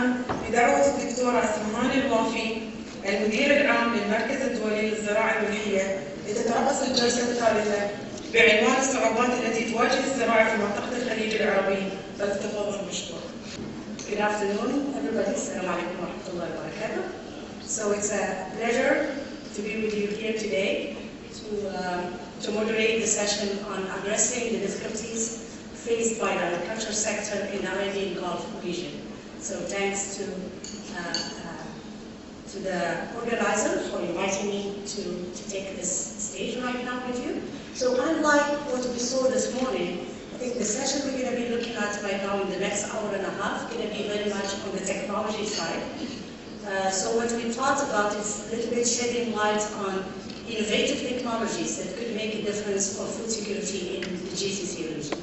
الآن بدعوة الدكتورة اسمهان الوافي المدير العام للمركز الدولي للزراعي والهيئة لتترأس الجلسة الثالثة بعنوان الصعوبات التي تواجه الزراعة في منطقة الخليج العربي. فلتتفضل مشكور. Good afternoon, everybody. Assalamu alaikum wa rahmatullahi wa barakatuh. So it's a pleasure to be with you here today to moderate the session on addressing the difficulties faced by the agriculture sector in the Arabian Gulf region. So thanks to the organizer for inviting me to take this stage right now with you. So unlike what we saw this morning, I think the session we're going to be looking at right now in the next hour and a half is going to be very much on the technology side. So what we thought about is a little bit shedding light on innovative technologies that could make a difference for food security in the GCC region.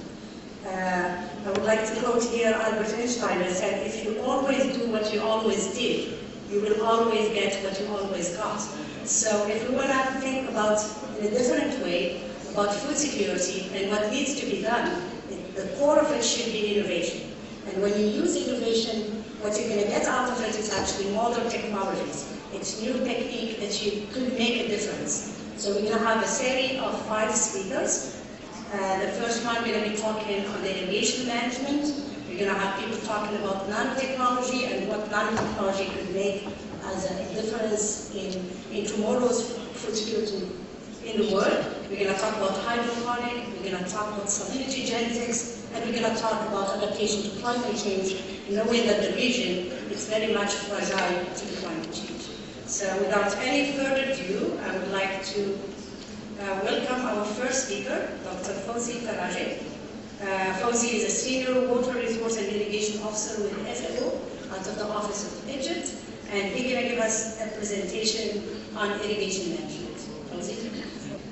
I would like to quote here Albert Einstein that said, if you always do what you always did, you will always get what you always got. So if we want to think about in a different way about food security and what needs to be done, the core of it should be innovation. And when you use innovation, what you're going to get out of it is actually modern technologies. It's new technique that you could make a difference. So we're going to have a series of 5 speakers. The first one, we're going to be talking on the irrigation management. We're going to have people talking about nanotechnology and what nanotechnology could make as a difference in tomorrow's food security in the world. We're going to talk about hydroponic, we're going to talk about salinity genetics, and we're going to talk about adaptation to climate change, knowing that the region is very much fragile to climate change. So without any further ado, I would like to welcome our first speaker, Dr. Fawzi Farajeh. Fawzi is a senior water resource and irrigation officer with FAO out of the Office of Egypt, and he's going to give us a presentation on irrigation management. Fawzi.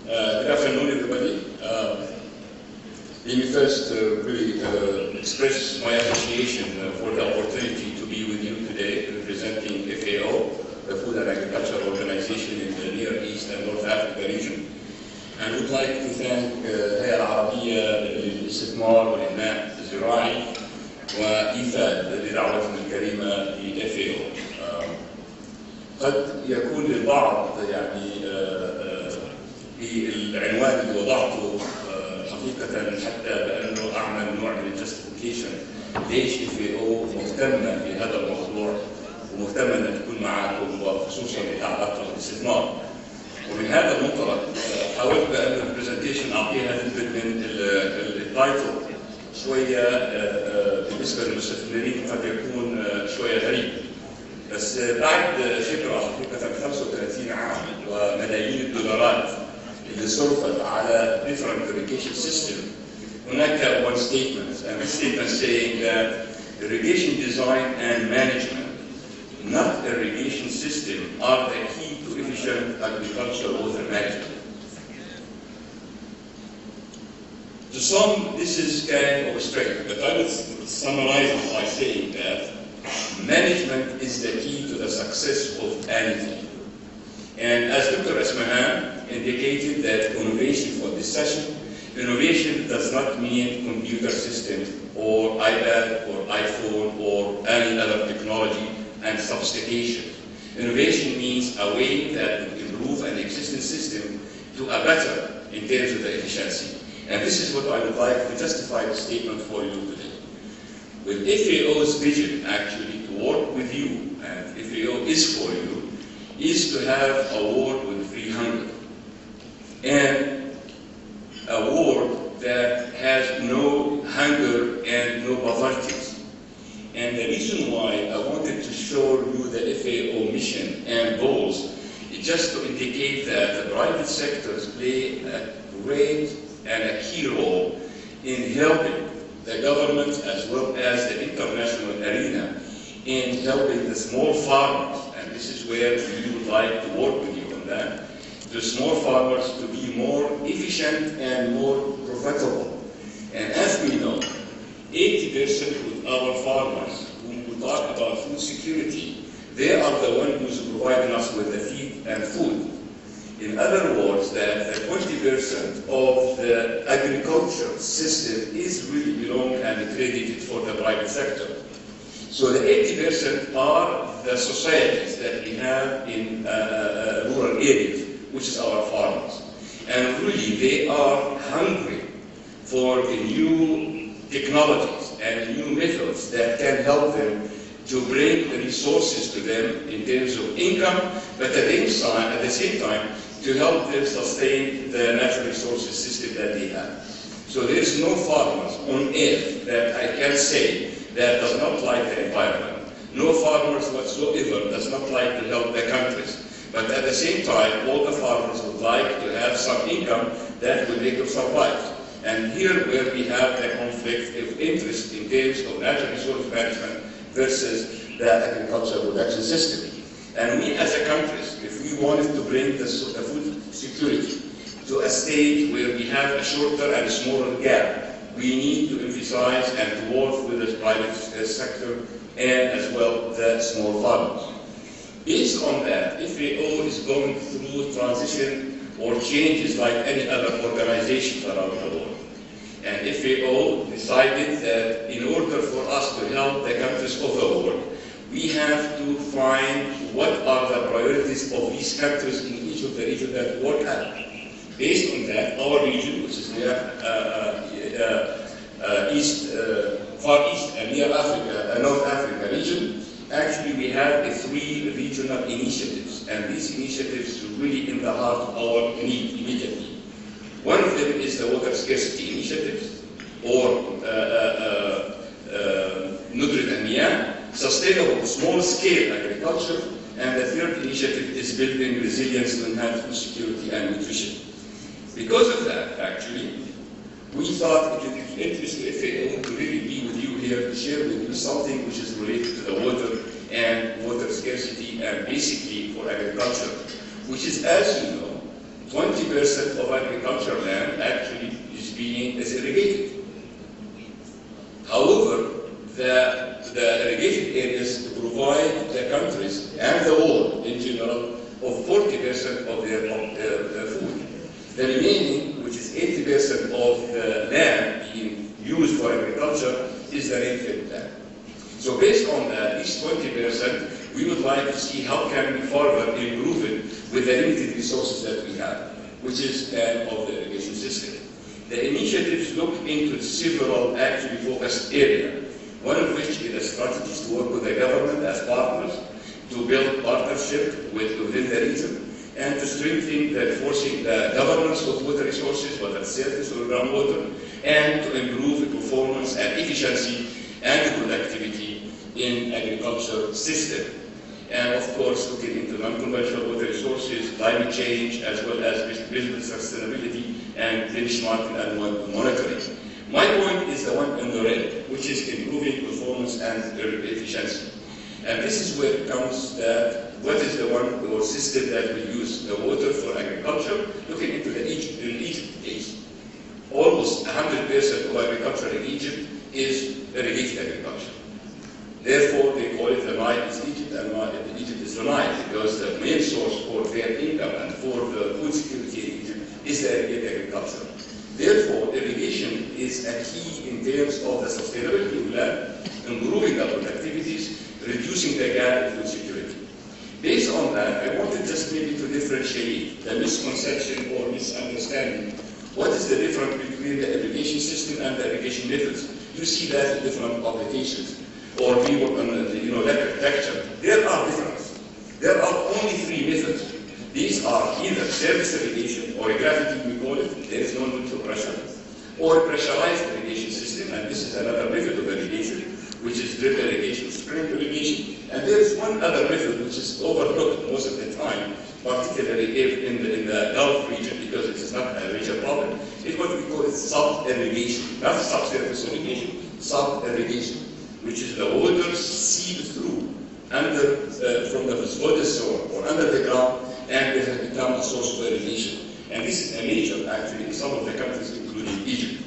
Good afternoon, everybody. Let me first really express my appreciation for the opportunity to be with you today, representing FAO, the Food and Agriculture Organization in the Near East and North Africa region. And would like to thank الهيئة العربية للاستثمار والإنماء الزراعي وإيفاد لدعوتهم الكريمة لFAO. قد يكون للبعض يعني بالعنوان اللي وضعته حقيقة حتى بأنه أعمل نوع من الجستيفيكيشن ليش FAO مهتمة بهذا الموضوع ومهتمة أن تكون معكم وخصوصا يتعلق بالاستثمار. ومن هذا المنطلق حاولت بأن البرزنتيشن أعطيها نسبة من التايتل شوية بالنسبة للمستثمرين قد يكون شوية غريب. بس بعد خبرة حقيقة 35 عام وملايين الدولارات اللي صرفت على different irrigation system, هناك one statement, and this statement saying that irrigation design and management, not irrigation system, are the key to efficient agricultural water management. To some, this is kind of a strength, but I would summarize it by saying that management is the key to the success of anything. And as Dr. Asmahan indicated that innovation for this session, innovation does not mean computer systems or iPad or iPhone or any other technology and sophistication. Innovation means a way that would improve an existing system to a better in terms of the efficiency. And this is what I would like to justify the statement for you today. With FAO's vision actually to work with you, and FAO is for you, is to have a world with free hunger. And a world that has no hunger and no poverty. And the reason why I wanted to show you the FAO mission and goals is just to indicate that the private sectors play a great and a key role in helping the government as well as the international arena in helping the small farmers, and this is where we would like to work with you on that, the small farmers to be more efficient and more profitable. And as we know, 80% of our farmers, when we talk about food security, they are the ones who's providing us with the feed and food. In other words, that the 20% of the agricultural system is really belong and credited for the private sector. So the 80% are the societies that we have in rural areas, which is our farmers. And really, they are hungry for the new technologies and new methods that can help them to bring the resources to them in terms of income, but at the same time, to help them sustain the natural resources system that they have. So there is no farmers on earth that I can say that does not like the environment. No farmers whatsoever does not like to help the countries. But at the same time, all the farmers would like to have some income that will make them survive. And here where we have the conflict of interest in terms of natural resource management versus the agricultural production system. And we as a country, if we wanted to bring the food security to a state where we have a shorter and a smaller gap, we need to emphasize and to work with the private sector and as well the small farmers. Based on that, FAO is going through transition or changes like any other organizations around the world. And FAO decided that in order for us to help the countries of the world, we have to find what are the priorities of these countries in each of the regions that we work at. Based on that, our region, which is near Far East and near Africa, North Africa region, actually we have 3 regional initiatives, and these initiatives are really in the heart of our need immediately. One of them is the water scarcity initiative, or Nudrat al-Miyah, sustainable small-scale agriculture, and the third initiative is building resilience to enhance food security and nutrition. Because of that, actually, we thought it would be interesting to FAO to really be with you here to share with you something which is related to the water and water scarcity and basically for agriculture, which is, as you know, 20% of agricultural land actually is irrigated. However, the irrigated areas provide the countries and the world in general of 40% of their food. The remaining, which is 80% of the land being used for agriculture, is the rainfed land. So based on that, these 20%, we would like to see how can we further improve it with the limited resources that we have, which is that of the irrigation system. The initiatives look into several actually focused areas, one of which is a strategy to work with the government as partners to build partnership within the region and to strengthen the enforcing the governance of water resources, whether surface or groundwater, and to improve the performance and efficiency and productivity in agriculture system. And of course, looking into non-conventional water resources, climate change, as well as business sustainability and benchmarking and monitoring. My point is the one in the red, which is improving performance and efficiency. And this is where it comes that what is the one or system that we use the water for agriculture, looking into the Egypt case. Almost 100% of agriculture in Egypt is irrigated agriculture. Therefore, they call it the Nile is Egypt and Egypt is the Nile, because the main source for their income and for the food security in Egypt is the irrigated agriculture. Therefore, irrigation is a key in terms of the sustainability of land, improving the productivities, reducing the gap in food security. Based on that, I wanted just maybe to differentiate the misconception or misunderstanding. What is the difference between the irrigation system and the irrigation methods? You see that in different publications, or people on lecture. There are differences. There are only 3 methods. These are either surface irrigation, or gravity we call it, there is no need for pressure, or pressurized irrigation system, and this is another method of irrigation, which is drip irrigation, spring irrigation. And there is one other method which is overlooked most of the time, particularly if in the Gulf region, because it is not a major problem. It's what we call sub-irrigation, not subsurface irrigation, sub-irrigation, which is the water seeps through from the water source or under the ground, and it has become a source of irrigation. And this is a major, actually, in some of the countries, including Egypt.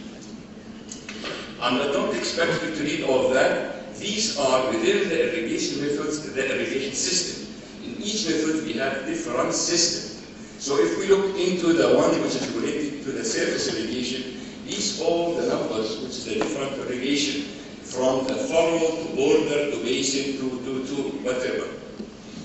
And I don't expect you to read all of that. These are within the irrigation methods, the irrigation system. In each method, we have different systems. So if we look into the one which is related to the surface irrigation, these all the numbers, which is the different irrigation from the furrow to border to basin to whatever.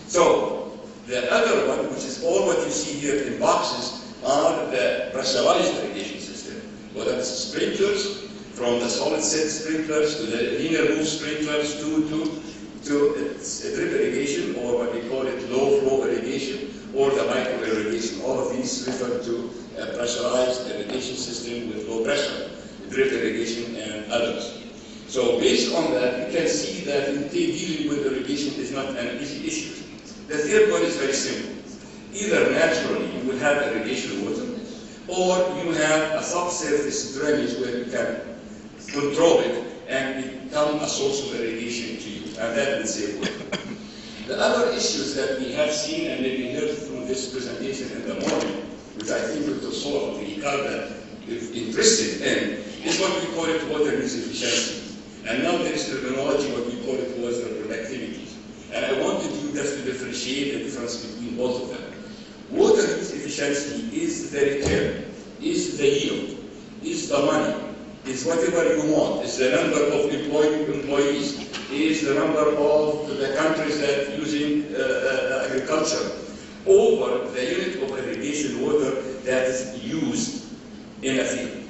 So the other one, which is all what you see here in boxes, are the pressurized irrigation system, whether it's sprinklers, from the solid set sprinklers to the linear roof sprinklers to drip irrigation, or what we call it low flow irrigation, or the micro irrigation. All of these refer to a pressurized irrigation system with low pressure, drip irrigation and others. So based on that, you can see that dealing with irrigation is not an easy issue. The third one is very simple. Either naturally you will have irrigation water, or you have a subsurface drainage where you can control it and become a source of irrigation to you, and that will save water. The other issues that we have seen and maybe heard through this presentation in the morning, which I think Dr. Saul of the ICARDA is interested in, is what we call it water use efficiency. And now there is terminology, what we call it water productivity. And I wanted you just to differentiate the difference between both of them. Water use efficiency is the return, is the yield, is the money, is whatever you want, is the number of employees, is the number of the countries that are using agriculture over the unit of irrigation water that is used in a field.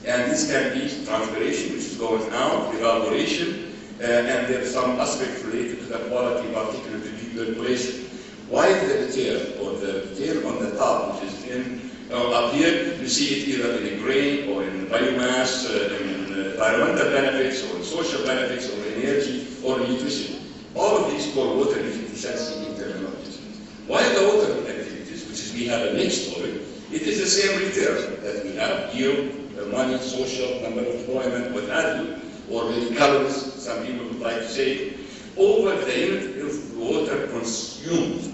And this can be transpiration, which is going out, evaporation, and there is some aspect related to the quality, particularly to decirculation. Why the return, or the return on the top, which is in up here, you see it either in grain or in biomass, in environmental benefits, or in social benefits, or in energy, or in nutrition. All of these called water efficiency in terminology. Why the water activities, which is we have a next story, it is the same return that we have, yield, money, social, number of employment, what have you, or maybe calories, some people would like to say, over the unit of water consumed.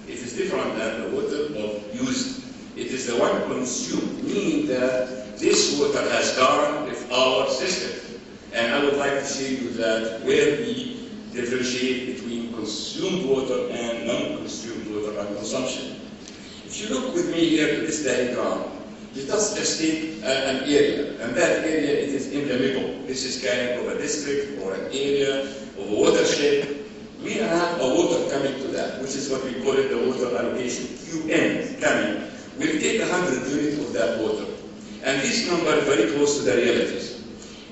It is different than the water of used. It is the one consumed, meaning that this water has gone with our system. And I would like to show you that where we differentiate between consumed water and non-consumed water and consumption. If you look with me here to this diagram, let us just take an area, and that area it is in the middle. This is kind of a district or an area of a watershed. We have a water coming to that, which is what we call it the water allocation, QN coming. We'll take 100 units of that water. And this number is very close to the realities.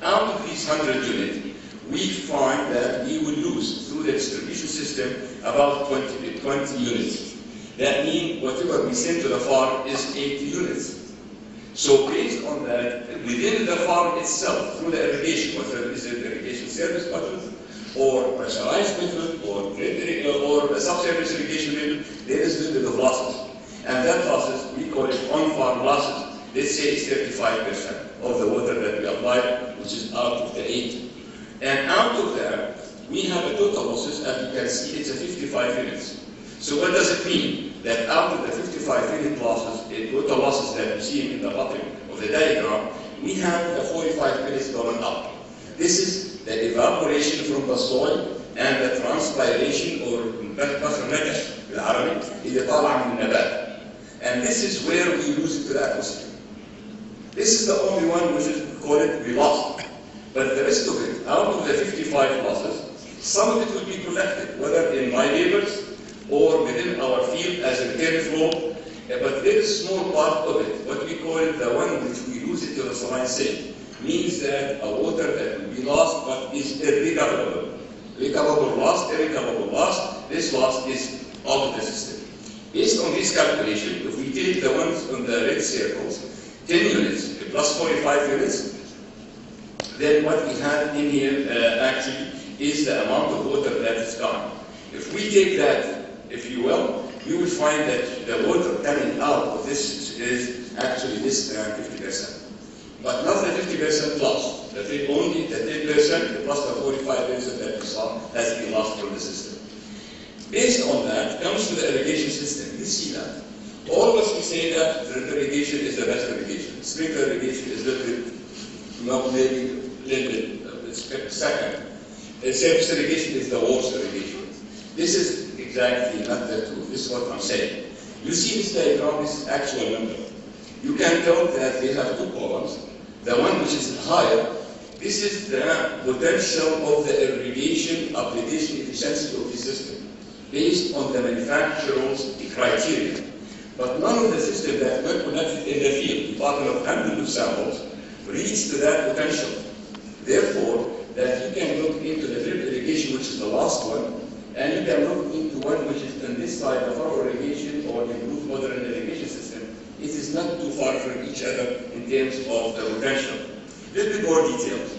Out of these 100 units, we find that we will lose through the distribution system about 20 units. That means whatever we send to the farm is 80 units. So based on that, within the farm itself, through the irrigation, whether it is an irrigation service method, or pressurized method, or a subsurface irrigation method, there is a little bit of losses. And that losses, we call it on-farm losses. Let's say it's 35% of the water that we apply, which is out of the 80. And out of that, we have a total losses, as you can see, it's a 55 units. So what does it mean? That out of the 55 unit losses, the total losses that you see in the bottom of the diagram, we have the 45 units going up. This is the evaporation from the soil and the transpiration or بالعربي اللي طالع من النبات. And this is where we lose it to the atmosphere. This is the only one which is called it we lost. But the rest of it, out of the 55 losses, some of it will be collected, whether in my neighbors or within our field as a return flow. But there is a small part of it, what we call it the one which we lose it to the saline sink, means that a water that will be lost but is irrecoverable. Recoverable loss, irrecoverable loss, this loss is out of the system. Based on this calculation, if we take the ones on the red circles, 10 units plus 45 units, then what we have in here actually is the amount of water that is gone. If we take that, if you will, you will find that the water coming out of this is actually less than 50%. But not the 50% loss. Only the 10% plus the 45% that we saw has been lost from the system. Based on that, comes to the irrigation system. You see that. All of us we say that drip irrigation is the best irrigation. Sprinkler irrigation is maybe second. Surface irrigation is the worst irrigation. This is exactly not the truth. This is what I'm saying. You see this diagram, this is actual number. You can tell that they have two columns. The one which is higher This is the potential of the irrigation application efficiency of the system based on the manufacturer's criteria. But none of the systems that were connected in the field, talking of hundreds of samples, reach to that potential. Therefore, that you can look into the drip irrigation, which is the last one, and you can look into one which is on this side, the furrow irrigation or the improved modern irrigation system. It is not too far from each other in terms of the potential. A little bit more details.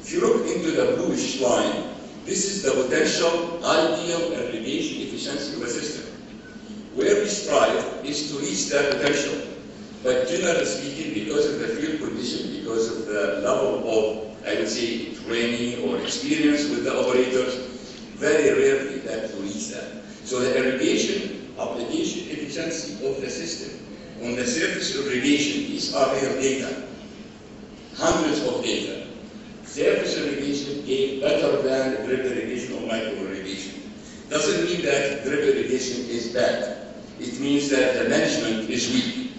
If you look into the bluish line, this is the potential ideal irrigation efficiency of a system. Where we strive is to reach that potential. But generally speaking, because of the field condition, because of the level of, I would say, training or experience with the operators, very rarely that to reach that. So the irrigation application efficiency of the system on the surface irrigation, these are real data, hundreds of data. Surface irrigation gave better than drip irrigation or micro irrigation. Doesn't mean that drip irrigation is bad. It means that the management is weak,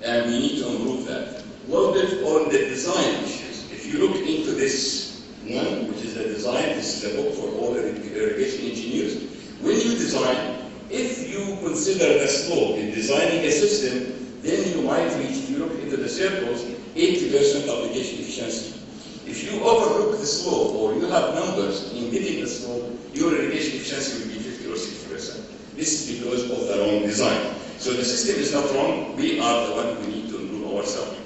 and we need to improve that. A little bit on the design issues. If you look into this one, which is the design, this is a book for all irrigation engineers. When you design, if you consider the slope in designing a system, then you might reach, if you look into the circles, 80% application efficiency. If you overlook the slope or you have numbers in getting the slope, your irrigation efficiency will be 50 or 60%. This is because of the wrong design. So the system is not wrong, we are the one who need to improve ourselves.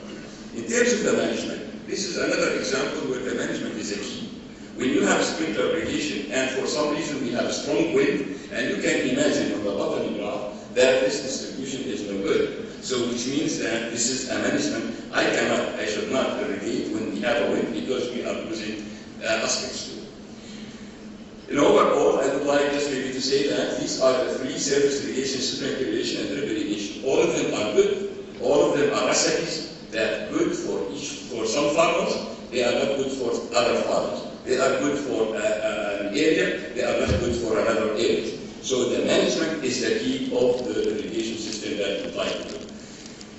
In terms of the management, this is another example where the management is a key. When you have sprinkler irrigation and for some reason we have strong wind, and you can imagine on the bottom graph that this distribution is no good. So which means that this is a management, I should not irrigate when we have a wind because we are losing aspects to it. In overall, I would like just maybe to say that these are the three surface irrigation, sprinkler irrigation, and drip irrigation. All of them are good. All of them are recipes that are good for some farmers. They are not good for other farmers. They are good for an area. They are not good for another area. So the management is the key of the irrigation system that we like to do.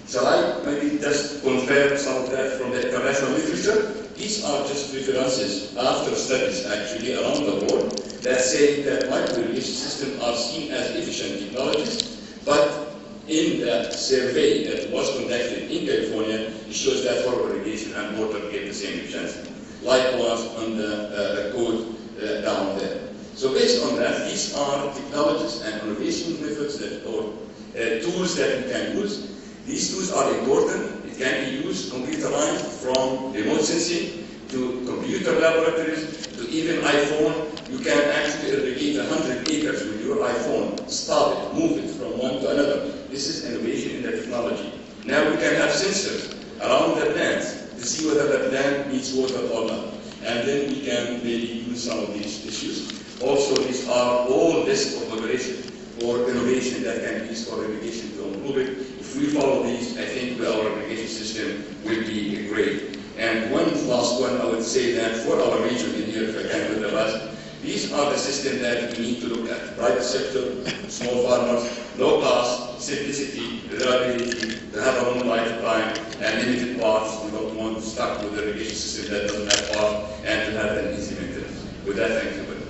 Shall I maybe just confirm some of that from the international literature? These are just references after studies actually around the world that say that micro-irrigation systems are seen as efficient technologies, but in the survey that was conducted in California, it shows that furrow irrigation and water get the same efficiency. Likewise on the code down there. So based on that, these are technologies and innovation methods or tools that we can use. These tools are important. It can be used computerized from remote sensing to computer laboratories to even iPhone. You can actually irrigate 100 acres with your iPhone. Stop it, move it from one to another. This is innovation in the technology. Now we can have sensors around the plants to see whether the plant needs water or not. And then we can really use some of these issues. Also, these are all lists of operation or innovation that can be used for irrigation to improve it. If we follow these, I think our irrigation system will be great. And one last one, I would say that for our region in here, if I can with the last, these are the systems that we need to look at. Private sector, small farmers, low cost, simplicity, reliability, to have our own lifetime, and limited parts. We don't want to start with the irrigation system that doesn't have parts, and to have an easy maintenance. With that, thank you very much.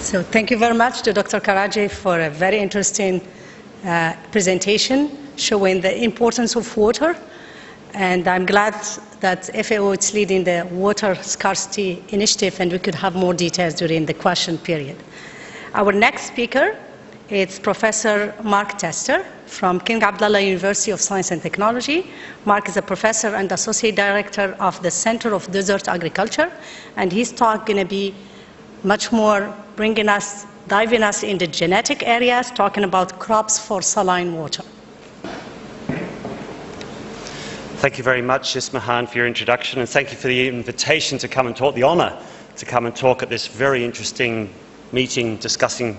So thank you very much to Dr. Karaji for a very interesting presentation showing the importance of water. And I'm glad that FAO is leading the water scarcity initiative, and we could have more details during the question period. Our next speaker is Professor Mark Tester from King Abdullah University of Science and Technology. Mark is a professor and associate director of the Center of Desert Agriculture, and his talk going to be much more diving us into genetic areas, talking about crops for saline water. Thank you very much, Ismahan, for your introduction, and thank you for the invitation to come and talk, the honour to come and talk at this very interesting meeting discussing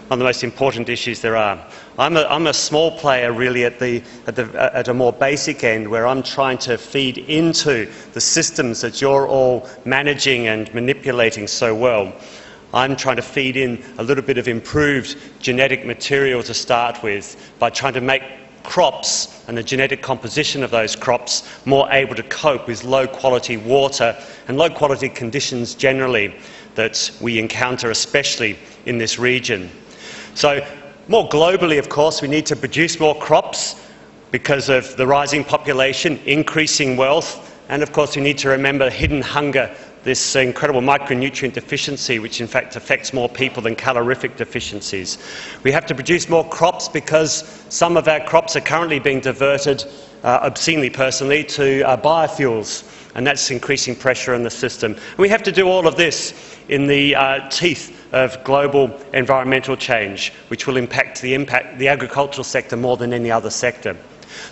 one of the most important issues there are. I'm a small player really at a more basic end, where I'm trying to feed into the systems that you're all managing and manipulating so well. I'm trying to feed in a little bit of improved genetic material to start with by trying to make crops and the genetic composition of those crops more able to cope with low quality water and low quality conditions generally that we encounter, especially in this region. So more globally, of course, we need to produce more crops because of the rising population, increasing wealth, and of course we need to remember hidden hunger, this incredible micronutrient deficiency which in fact affects more people than calorific deficiencies. We have to produce more crops because some of our crops are currently being diverted, obscenely personally, to biofuels, and that's increasing pressure on the system. And we have to do all of this in the teeth of global environmental change, which will impact the agricultural sector more than any other sector.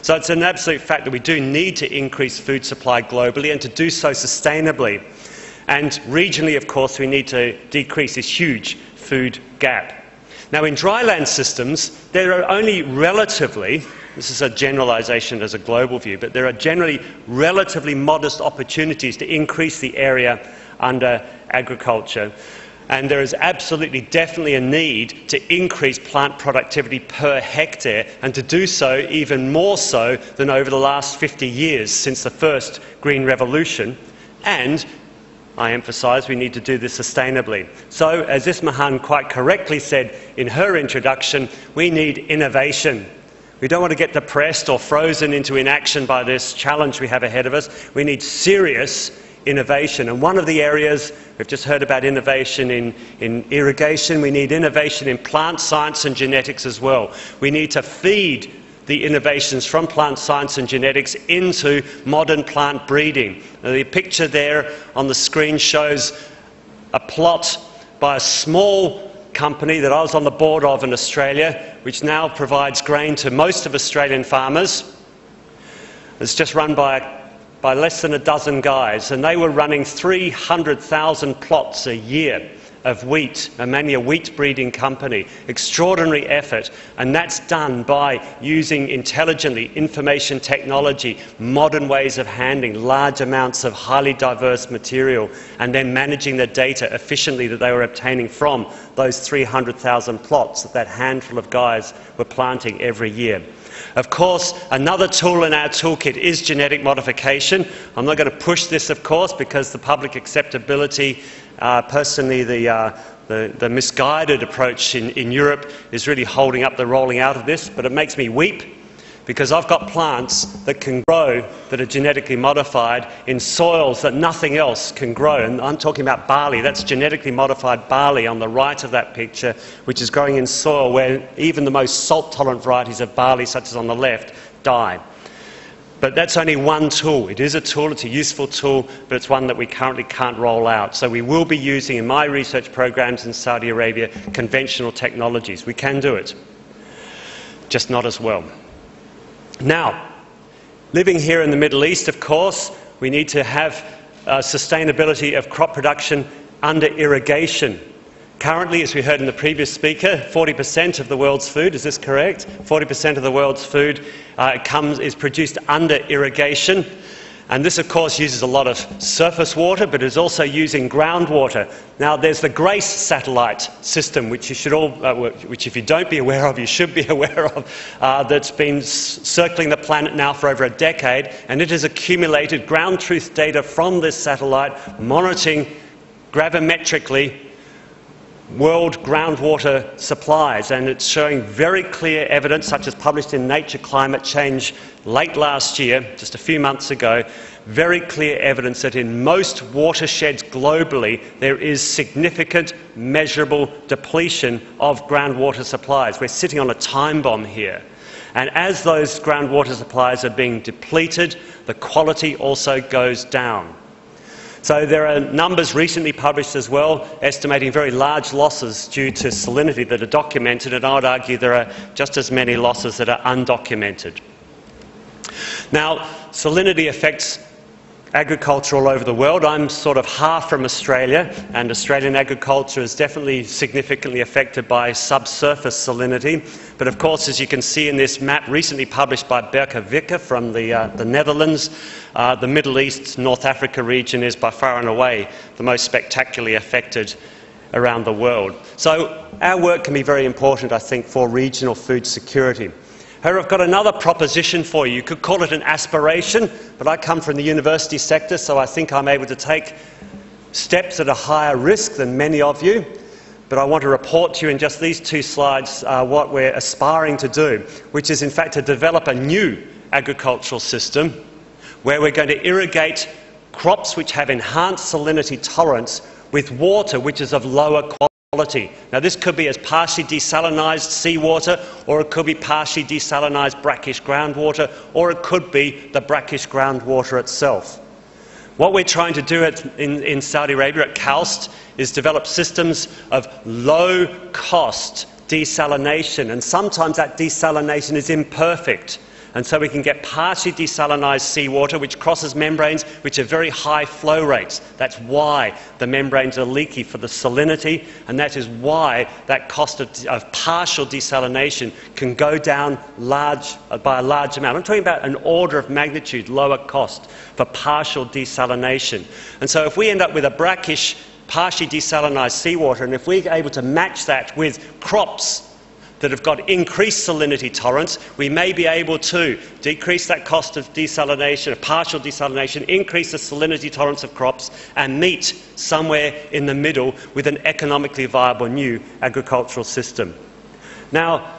So it's an absolute fact that we do need to increase food supply globally and to do so sustainably. And regionally, of course, we need to decrease this huge food gap. Now, in dryland systems, there are only relatively, this is a generalisation as a global view, but there are generally relatively modest opportunities to increase the area under agriculture. And there is absolutely definitely a need to increase plant productivity per hectare, and to do so even more so than over the last 50 years since the first Green Revolution. And I emphasise we need to do this sustainably. So, as Ismahan quite correctly said in her introduction, we need innovation. We don't want to get depressed or frozen into inaction by this challenge we have ahead of us. We need serious innovation. And one of the areas, we've just heard about innovation in irrigation, we need innovation in plant science and genetics as well. We need to feed the innovations from plant science and genetics into modern plant breeding. Now, the picture there on the screen shows a plot by a small company that I was on the board of in Australia, which now provides grain to most of Australian farmers. It's just run by less than a dozen guys, and they were running 300,000 plots a year of wheat, mainly a wheat breeding company. Extraordinary effort, and that's done by using intelligently information technology, modern ways of handling large amounts of highly diverse material, and then managing the data efficiently that they were obtaining from those 300,000 plots that handful of guys were planting every year. Of course, another tool in our toolkit is genetic modification. I'm not going to push this, of course, because the public acceptability, personally the misguided approach in Europe is really holding up the rolling out of this, but it makes me weep because I've got plants that can grow that are genetically modified in soils that nothing else can grow. And I'm talking about barley. That's genetically modified barley on the right of that picture, which is growing in soil where even the most salt-tolerant varieties of barley, such as on the left, die. But that's only one tool. It is a tool, it's a useful tool, but it's one that we currently can't roll out. So we will be using, in my research programs in Saudi Arabia, conventional technologies. We can do it, just not as well. Now, living here in the Middle East, of course, we need to have sustainability of crop production under irrigation. Currently, as we heard in the previous speaker, 40% of the world's food, is this correct? 40% of the world's food is produced under irrigation. And this, of course, uses a lot of surface water, but is also using groundwater. Now, there's the GRACE satellite system, which you should all, which if you don't be aware of, you should be aware of, that's been circling the planet now for over a decade, and it has accumulated ground truth data from this satellite, monitoring gravimetrically world groundwater supplies, and it's showing very clear evidence, such as published in Nature Climate Change late last year, just a few months ago, very clear evidence that in most watersheds globally there is significant measurable depletion of groundwater supplies. We're sitting on a time bomb here. And as those groundwater supplies are being depleted, the quality also goes down. So there are numbers recently published as well, estimating very large losses due to salinity that are documented, and I would argue there are just as many losses that are undocumented. Now, salinity affects agriculture all over the world. I'm sort of half from Australia, and Australian agriculture is definitely significantly affected by subsurface salinity. But of course, as you can see in this map recently published by Berke from the Netherlands, the Middle East, North Africa region is by far and away the most spectacularly affected around the world. So our work can be very important, I think, for regional food security. However, I've got another proposition for you. You could call it an aspiration, but I come from the university sector, so I think I'm able to take steps at a higher risk than many of you. But I want to report to you in just these 2 slides what we're aspiring to do, which is in fact to develop a new agricultural system where we're going to irrigate crops which have enhanced salinity tolerance with water which is of lower quality. Now, this could be as partially desalinised seawater, or it could be partially desalinised brackish groundwater, or it could be the brackish groundwater itself. What we're trying to do in Saudi Arabia at KAUST is develop systems of low-cost desalination, and sometimes that desalination is imperfect. And so we can get partially desalinised seawater which crosses membranes which have very high flow rates. That's why the membranes are leaky for the salinity, and that is why that cost of partial desalination can go down by a large amount. I'm talking about an order of magnitude lower cost for partial desalination. And so if we end up with a brackish, partially desalinised seawater, and if we're able to match that with crops that have got increased salinity tolerance, we may be able to decrease that cost of desalination, of partial desalination, increase the salinity tolerance of crops, and meet somewhere in the middle with an economically viable new agricultural system. Now,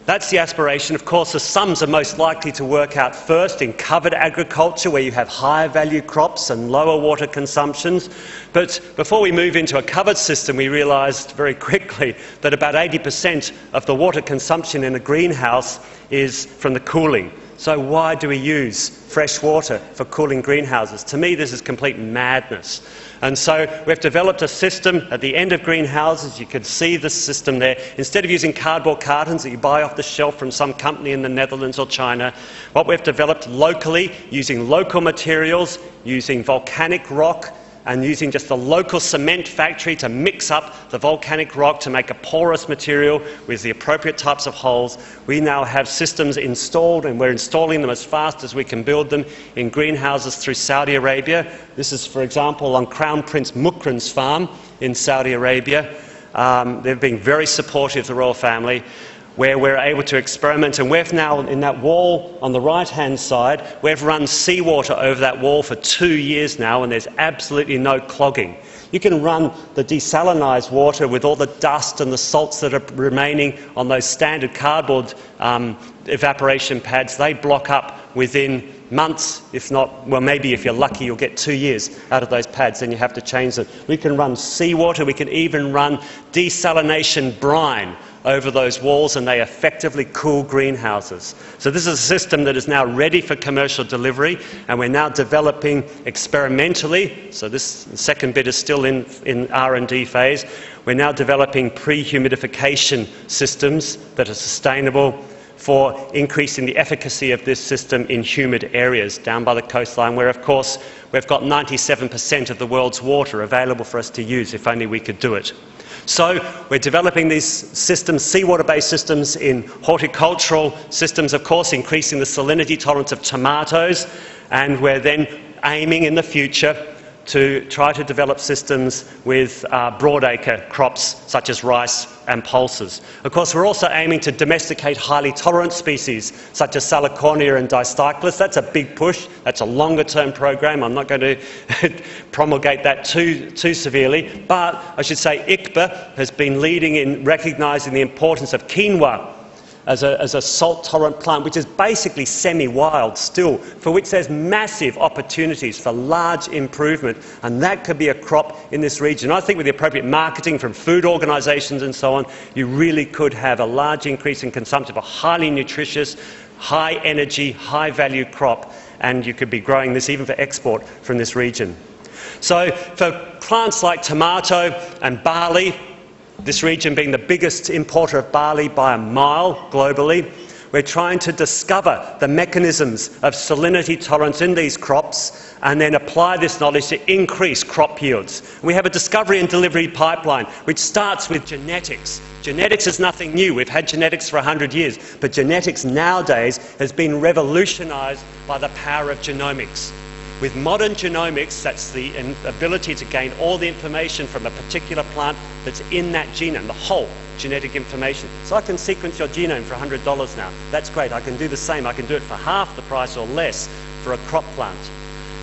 that's the aspiration. Of course, the sums are most likely to work out first in covered agriculture, where you have higher value crops and lower water consumptions. But before we move into a covered system, we realised very quickly that about 80% of the water consumption in a greenhouse is from the cooling. So why do we use fresh water for cooling greenhouses? To me, this is complete madness. And so we've developed a system at the end of greenhouses. You can see this system there. Instead of using cardboard cartons that you buy off the shelf from some company in the Netherlands or China, what we've developed locally, using local materials, using volcanic rock, and using just the local cement factory to mix up the volcanic rock to make a porous material with the appropriate types of holes. We now have systems installed, and we're installing them as fast as we can build them in greenhouses through Saudi Arabia. This is, for example, on Crown Prince Mukran's farm in Saudi Arabia. They've been very supportive of the royal family, where we're able to experiment, and we've now, in that wall on the right-hand side, we've run seawater over that wall for 2 years now, and there's absolutely no clogging. You can run the desalinised water with all the dust and the salts that are remaining on those standard cardboard evaporation pads. They block up within months, if not, well, maybe if you're lucky, you'll get 2 years out of those pads, then you have to change them. We can run seawater, we can even run desalination brine over those walls, and they effectively cool greenhouses. So this is a system that is now ready for commercial delivery, and we're now developing experimentally. So this second bit is still in R&D phase. We're now developing pre-humidification systems that are sustainable for increasing the efficacy of this system in humid areas down by the coastline, where, of course, we've got 97% of the world's water available for us to use, if only we could do it. So we're developing these systems, seawater-based systems, in horticultural systems, of course, increasing the salinity tolerance of tomatoes, and we're then aiming in the future to try to develop systems with broadacre crops such as rice and pulses. Of course, we're also aiming to domesticate highly tolerant species such as Salicornia and Distychlis. That's a big push. That's a longer-term program. I'm not going to promulgate that too severely, but I should say ICBA has been leading in recognising the importance of quinoa as a salt-tolerant plant, which is basically semi-wild still, for which there's massive opportunities for large improvement, and that could be a crop in this region. I think with the appropriate marketing from food organisations and so on, you really could have a large increase in consumption of a highly nutritious, high-energy, high-value crop, and you could be growing this even for export from this region. So for plants like tomato and barley, this region being the biggest importer of barley by a mile globally, we're trying to discover the mechanisms of salinity tolerance in these crops and then apply this knowledge to increase crop yields. We have a discovery and delivery pipeline which starts with genetics. Genetics is nothing new. We've had genetics for 100 years, but genetics nowadays has been revolutionised by the power of genomics. With modern genomics, that's the ability to gain all the information from a particular plant that's in that genome, the whole genetic information. So I can sequence your genome for $100 now. That's great. I can do the same. I can do it for half the price or less for a crop plant.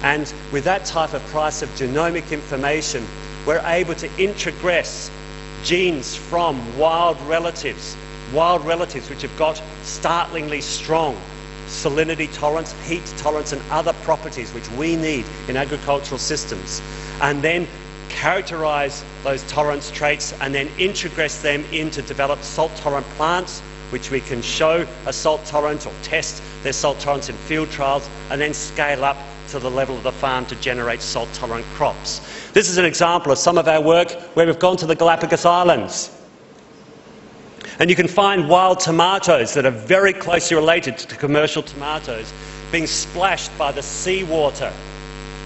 And with that type of price of genomic information, we're able to introgress genes from wild relatives which have got startlingly strong salinity tolerance, heat tolerance and other properties which we need in agricultural systems, and then characterise those tolerance traits and then introgress them into developed salt-tolerant plants which we can show are salt-tolerant or test their salt tolerance in field trials and then scale up to the level of the farm to generate salt-tolerant crops. This is an example of some of our work where we've gone to the Galapagos Islands. And you can find wild tomatoes that are very closely related to commercial tomatoes being splashed by the seawater.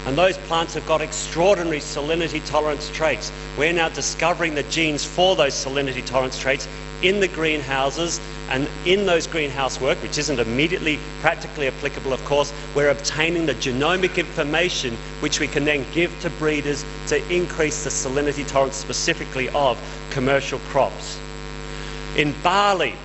And those plants have got extraordinary salinity tolerance traits. We're now discovering the genes for those salinity tolerance traits in the greenhouses, and in those greenhouse work, which isn't immediately practically applicable of course, we're obtaining the genomic information which we can then give to breeders to increase the salinity tolerance specifically of commercial crops. In barley,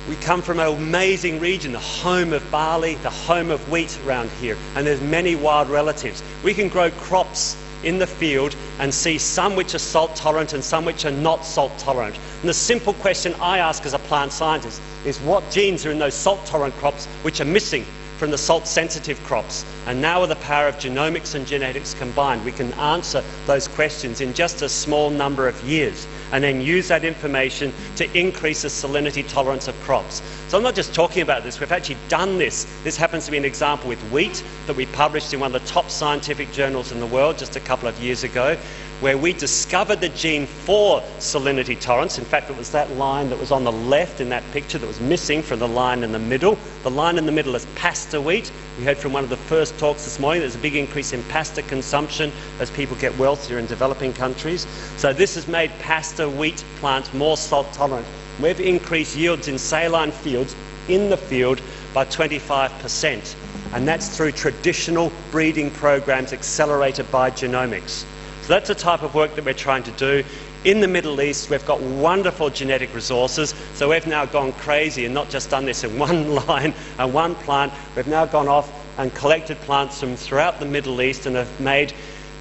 we come from an amazing region, the home of barley, the home of wheat around here, and there's many wild relatives. We can grow crops in the field and see some which are salt tolerant and some which are not salt tolerant. And the simple question I ask as a plant scientist is what genes are in those salt tolerant crops which are missing from the salt sensitive crops? And now with the power of genomics and genetics combined, we can answer those questions in just a small number of years and then use that information to increase the salinity tolerance of crops. So I'm not just talking about this, we've actually done this. This happens to be an example with wheat that we published in one of the top scientific journals in the world just a couple of years ago, where we discovered the gene for salinity tolerance. In fact, it was that line that was on the left in that picture that was missing from the line in the middle. The line in the middle is pasta wheat. We heard from one of the first talks this morning, there's a big increase in pasta consumption as people get wealthier in developing countries. So this has made pasta wheat plants more salt tolerant. We've increased yields in saline fields in the field by 25%. And that's through traditional breeding programs accelerated by genomics. So that's the type of work that we're trying to do. In the Middle East, we've got wonderful genetic resources, so we've now gone crazy and not just done this in one line and one plant. We've now gone off and collected plants from throughout the Middle East and have made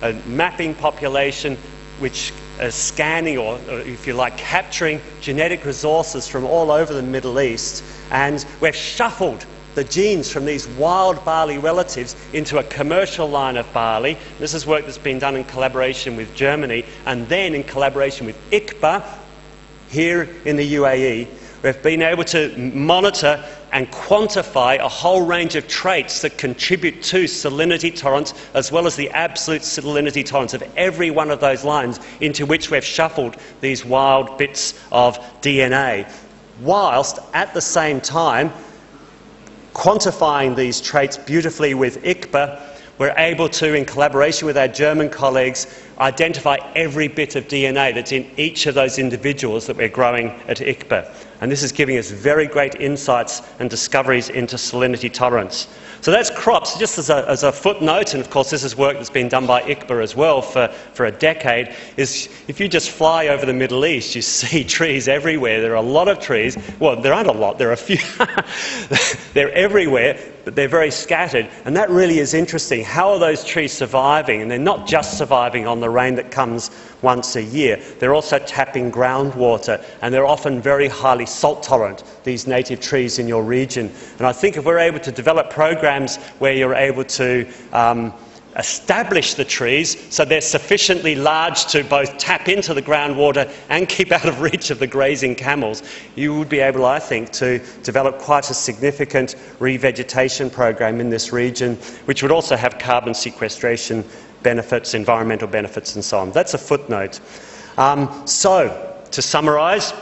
a mapping population which is scanning or if you like, capturing genetic resources from all over the Middle East. And we've shuffled the genes from these wild barley relatives into a commercial line of barley. This is work that's been done in collaboration with Germany and then in collaboration with ICBA here in the UAE. We've been able to monitor and quantify a whole range of traits that contribute to salinity tolerance as well as the absolute salinity tolerance of every one of those lines into which we've shuffled these wild bits of DNA, whilst at the same time quantifying these traits beautifully with ICBA. We're able to, in collaboration with our German colleagues, identify every bit of DNA that's in each of those individuals that we're growing at ICBA. And this is giving us very great insights and discoveries into salinity tolerance. So that's crops. Just as a footnote, and of course this is work that's been done by ICBA as well for a decade, is if you just fly over the Middle East, you see trees everywhere. There are a lot of trees. Well, there aren't a lot, there are a few. They're everywhere, but they're very scattered. And that really is interesting. How are those trees surviving? And they're not just surviving on the rain that comes once a year. They're also tapping groundwater, and they're often very highly salt tolerant, these native trees in your region. And I think if we're able to develop programs where you're able to establish the trees so they're sufficiently large to both tap into the groundwater and keep out of reach of the grazing camels, you would be able, I think, to develop quite a significant revegetation program in this region, which would also have carbon sequestration benefits, environmental benefits and so on. That's a footnote. So, to summarise,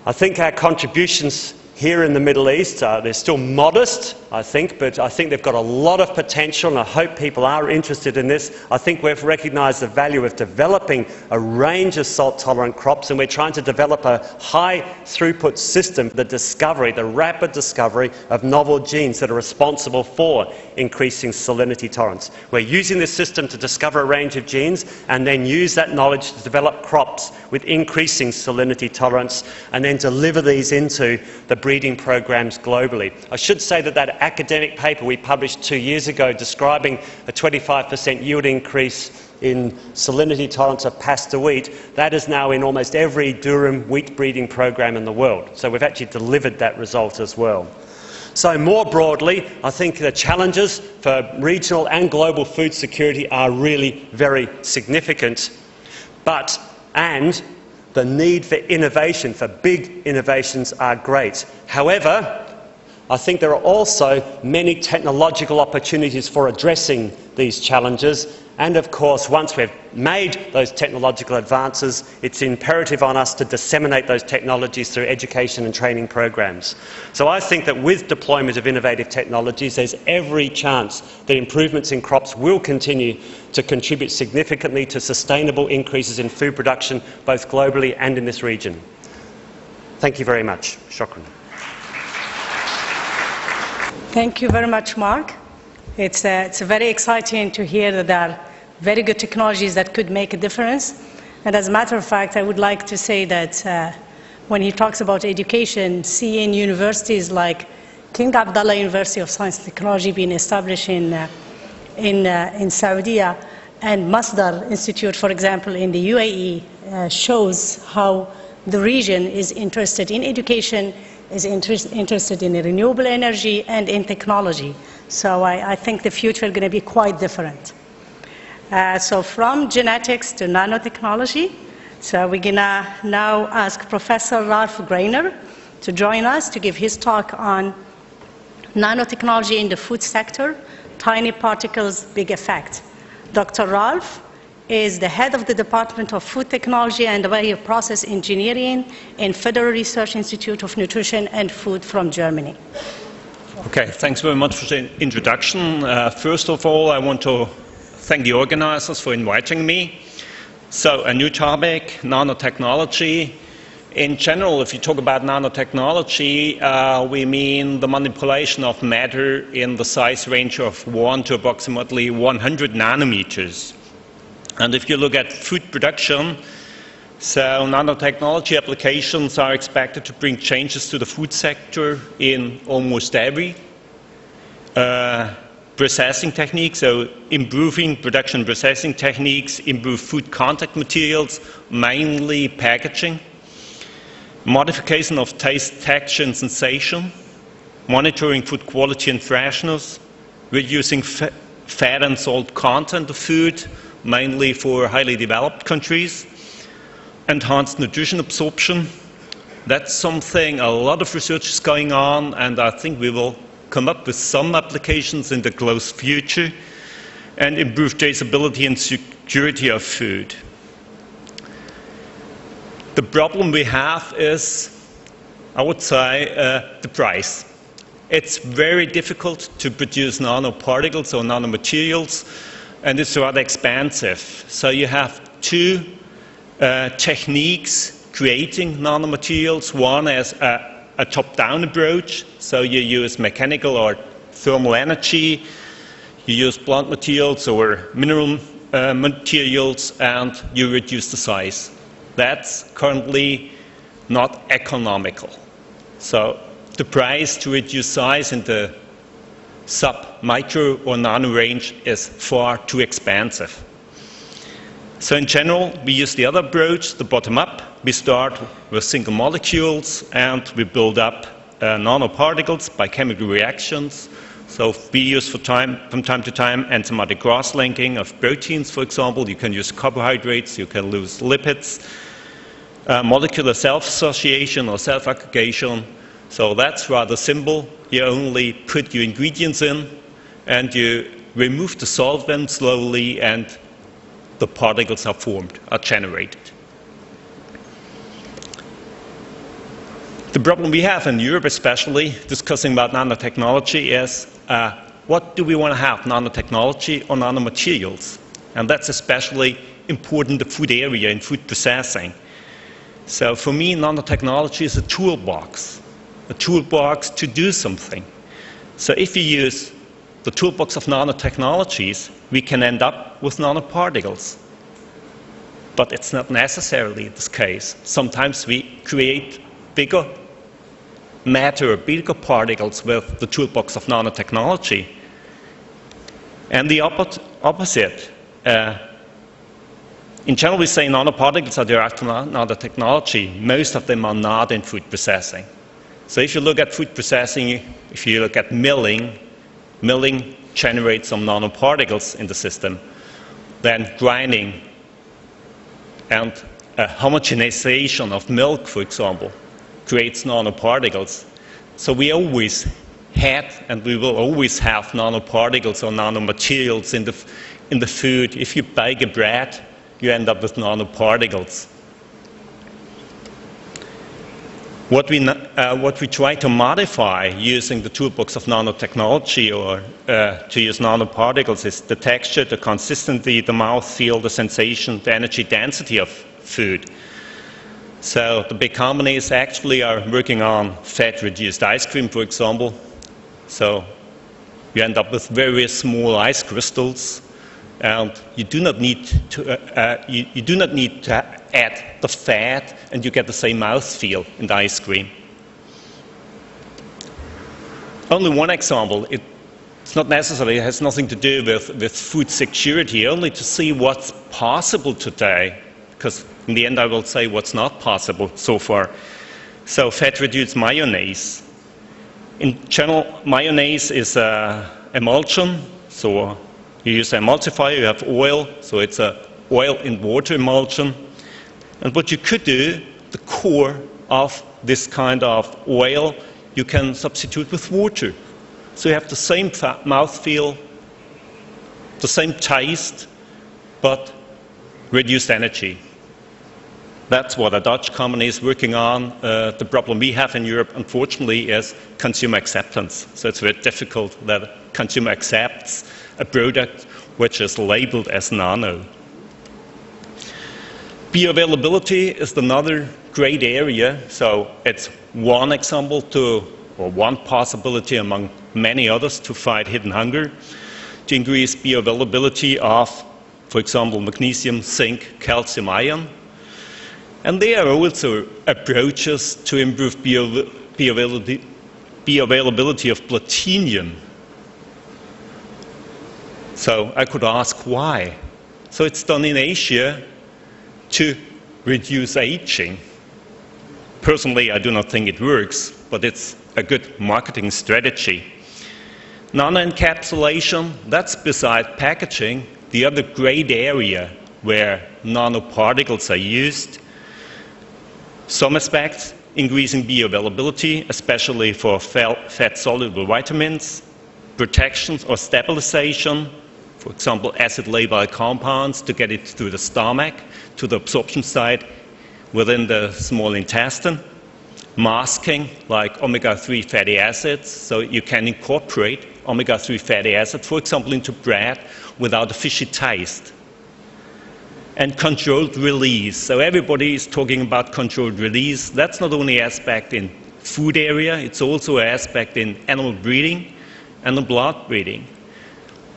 I think our contributions here in the Middle East. They're still modest, I think, but I think they've got a lot of potential, and I hope people are interested in this. I think we've recognised the value of developing a range of salt-tolerant crops, and we're trying to develop a high-throughput system, the rapid discovery of novel genes that are responsible for increasing salinity tolerance. We're using this system to discover a range of genes and then use that knowledge to develop crops with increasing salinity tolerance and then deliver these into the breeding programs globally. I should say that that academic paper we published 2 years ago describing a 25% yield increase in salinity tolerance of pasture wheat, that is now in almost every durum wheat breeding program in the world. So we've actually delivered that result as well. So more broadly, I think the challenges for regional and global food security are really very significant. And the need for innovation, for big innovations, are great. However, I think there are also many technological opportunities for addressing these challenges. And of course, once we've made those technological advances, it's imperative on us to disseminate those technologies through education and training programs. So I think that with deployment of innovative technologies, there's every chance that improvements in crops will continue to contribute significantly to sustainable increases in food production, both globally and in this region. Thank you very much. Shukran. Thank you very much, Mark. It's very exciting to hear that there are very good technologies that could make a difference. And as a matter of fact, I would like to say that when he talks about education, seeing universities like King Abdullah University of Science and Technology being established in Saudi and Masdar Institute, for example, in the UAE, shows how the region is interested in education, is interested in renewable energy and in technology. So I think the future is going to be quite different. So from genetics to nanotechnology, so we're going to now ask Professor Ralph Greiner to join us to give his talk on nanotechnology in the food sector, tiny particles, big effect. Dr. Ralph is the head of the Department of Food Technology and Bioprocess Engineering in Federal Research Institute of Nutrition and Food from Germany. Okay, thanks very much for the introduction. First of all, I want to thank the organizers for inviting me. So, a new topic, nanotechnology. In general, if you talk about nanotechnology, we mean the manipulation of matter in the size range of 1 to approximately 100 nanometers. And if you look at food production, so nanotechnology applications are expected to bring changes to the food sector in almost every processing technique, so improving production processing techniques, improve food contact materials, mainly packaging, modification of taste, texture and sensation, monitoring food quality and freshness, reducing fat and salt content of food, mainly for highly developed countries, enhanced nutrition absorption. That's something a lot of research is going on, and I think we will come up with some applications in the close future, and improve traceability and security of food. The problem we have is, I would say, the price. It's very difficult to produce nanoparticles or nanomaterials, and it's rather expensive. So you have two techniques creating nanomaterials. One is a top-down approach, so you use mechanical or thermal energy, you use plant materials or mineral materials, and you reduce the size. That's currently not economical. So the price to reduce size in the sub-micro or nano range is far too expensive. So in general, we use the other approach, the bottom-up. We start with single molecules and we build up nanoparticles by chemical reactions. So we use from time to time enzymatic cross-linking of proteins, for example. You can use carbohydrates, you can use lipids, molecular self-association or self-aggregation. So that's rather simple. You only put your ingredients in and you remove the solvent slowly, and the particles are formed, are generated. The problem we have in Europe, especially discussing about nanotechnology, is what do we want to have, nanotechnology or nanomaterials? And that's especially important in the food area, in food processing. So for me, nanotechnology is a toolbox to do something. So if you use the toolbox of nanotechnologies, we can end up with nanoparticles. But it's not necessarily this case. Sometimes we create bigger matter, bigger particles with the toolbox of nanotechnology. And the opposite. In general, we say nanoparticles are derived from nanotechnology. Most of them are not in food processing. So if you look at food processing, if you look at milling generates some nanoparticles in the system. Then grinding and homogenization of milk, for example, creates nanoparticles. So we always had and we will always have nanoparticles or nanomaterials in the food. If you bake a bread, you end up with nanoparticles. What we try to modify using the toolbox of nanotechnology or to use nanoparticles is the texture, the consistency, the mouthfeel, the sensation, the energy density of food. So the big companies actually are working on fat-reduced ice cream, for example. So you end up with very small ice crystals, and you do not need to add the fat, and you get the same mouthfeel in the ice cream. Only one example. It's not necessarily, it has nothing to do with food security, only to see what's possible today, because in the end I will say what's not possible so far. So fat-reduced mayonnaise. In general, mayonnaise is an emulsion, so you use an emulsifier, you have oil, so it's an oil in water emulsion. And what you could do, the core of this kind of oil, you can substitute with water. So you have the same mouthfeel, the same taste, but reduced energy. That's what a Dutch company is working on. The problem we have in Europe, unfortunately, is consumer acceptance. So it's very difficult that a consumer accepts a product which is labeled as nano. Bioavailability is another great area. So it's one example or one possibility among many others to fight hidden hunger, to increase bioavailability of, for example, magnesium, zinc, calcium, iron. And there are also approaches to improve bioavailability of platinum. So I could ask why. So it's done in Asia to reduce aging. Personally, I do not think it works, but it's a good marketing strategy. Nanoencapsulation, that's beside packaging, the other great area where nanoparticles are used. Some aspects, increasing bioavailability, especially for fat-soluble vitamins, protections or stabilization, for example, acid-labile compounds to get it through the stomach, to the absorption site within the small intestine, masking like omega-3 fatty acids, so you can incorporate omega-3 fatty acid, for example, into bread without a fishy taste. And controlled release. So everybody is talking about controlled release. That's not only an aspect in food area, it's also an aspect in animal breeding and in blood breeding.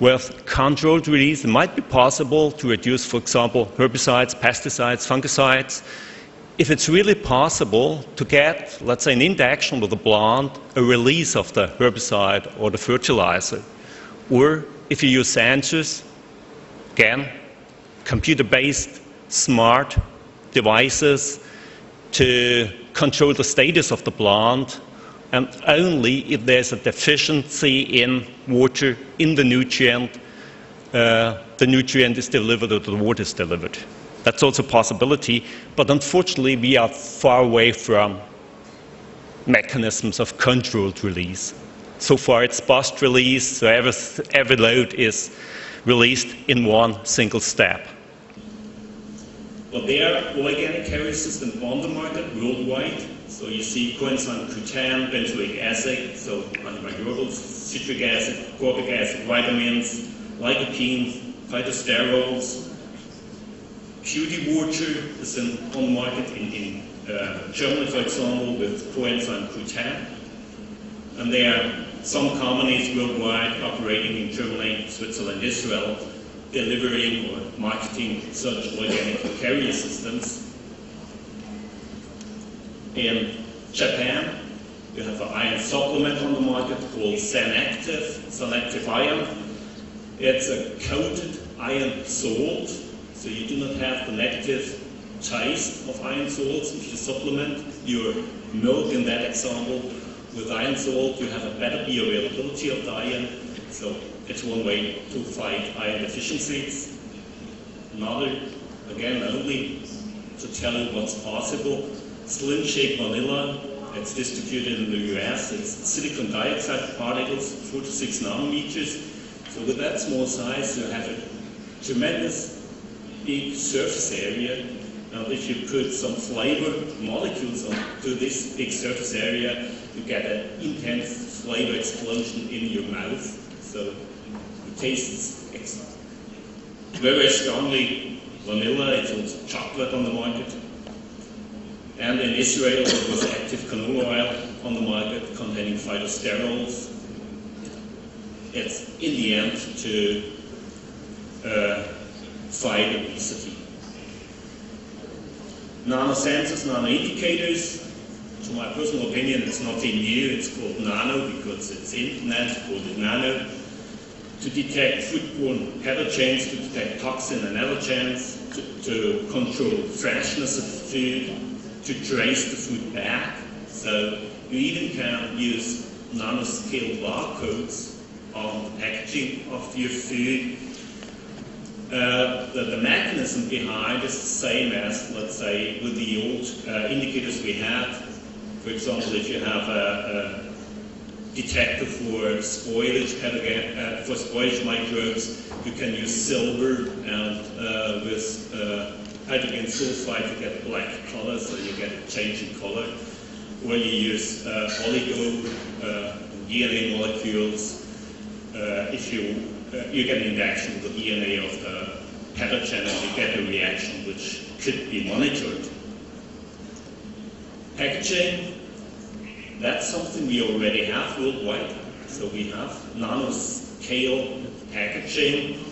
With controlled release, it might be possible to reduce, for example, herbicides, pesticides, fungicides. If it's really possible to get, let's say, an interaction with the plant, a release of the herbicide or the fertilizer. Or if you use sensors, again, computer-based smart devices to control the status of the plant, and only if there's a deficiency in water, in the nutrient is delivered or the water is delivered. That's also a possibility, but unfortunately we are far away from mechanisms of controlled release. So far it's burst release, so every load is released in one single step. But there are organic carrier systems on the market worldwide. So you see coenzyme Q10, benzoic acid, so antimicrobials, citric acid, corbic acid, vitamins, lycopene, phytosterols. QD water is on the market in Germany, for example, with coenzyme Q10. And there are some companies worldwide operating in Germany, Switzerland, Israel, delivering or marketing such organic carrier systems. In Japan, you have an iron supplement on the market called Senactive Iron. It's a coated iron salt, so you do not have the negative taste of iron salts. If you supplement your milk in that example with iron salt, you have a better bioavailability of the iron. So it's one way to fight iron deficiencies. Another, again, only to tell you what's possible, Slim Shake Vanilla. It's distributed in the US. It's silicon dioxide particles, 4 to 6 nanometers. So with that small size, you have a tremendous big surface area. And if you put some flavor molecules onto this big surface area, you get an intense flavor explosion in your mouth. So it tastes very strongly vanilla. It's also chocolate on the market. And in Israel, there was active canola oil on the market containing phytosterols. It's in the end to fight obesity. Nanosensors, nanoindicators. To my personal opinion, it's nothing new. It's called nano because it's internet, called it nano. To detect foodborne pathogens, to detect toxin and allergens, to control freshness of the food, to trace the food back. So you even can use nanoscale barcodes on the packaging of your food. The mechanism behind is the same as, let's say, with the old indicators we had. For example, if you have a detector for spoilage microbes, you can use silver, and with hydrogen sulfide you get a black color, so you get a change in color. Or you use oligo DNA molecules. If you get an interaction with the DNA of the pathogen, and you get a reaction which could be monitored. Packaging, that's something we already have worldwide. So we have nanoscale packaging,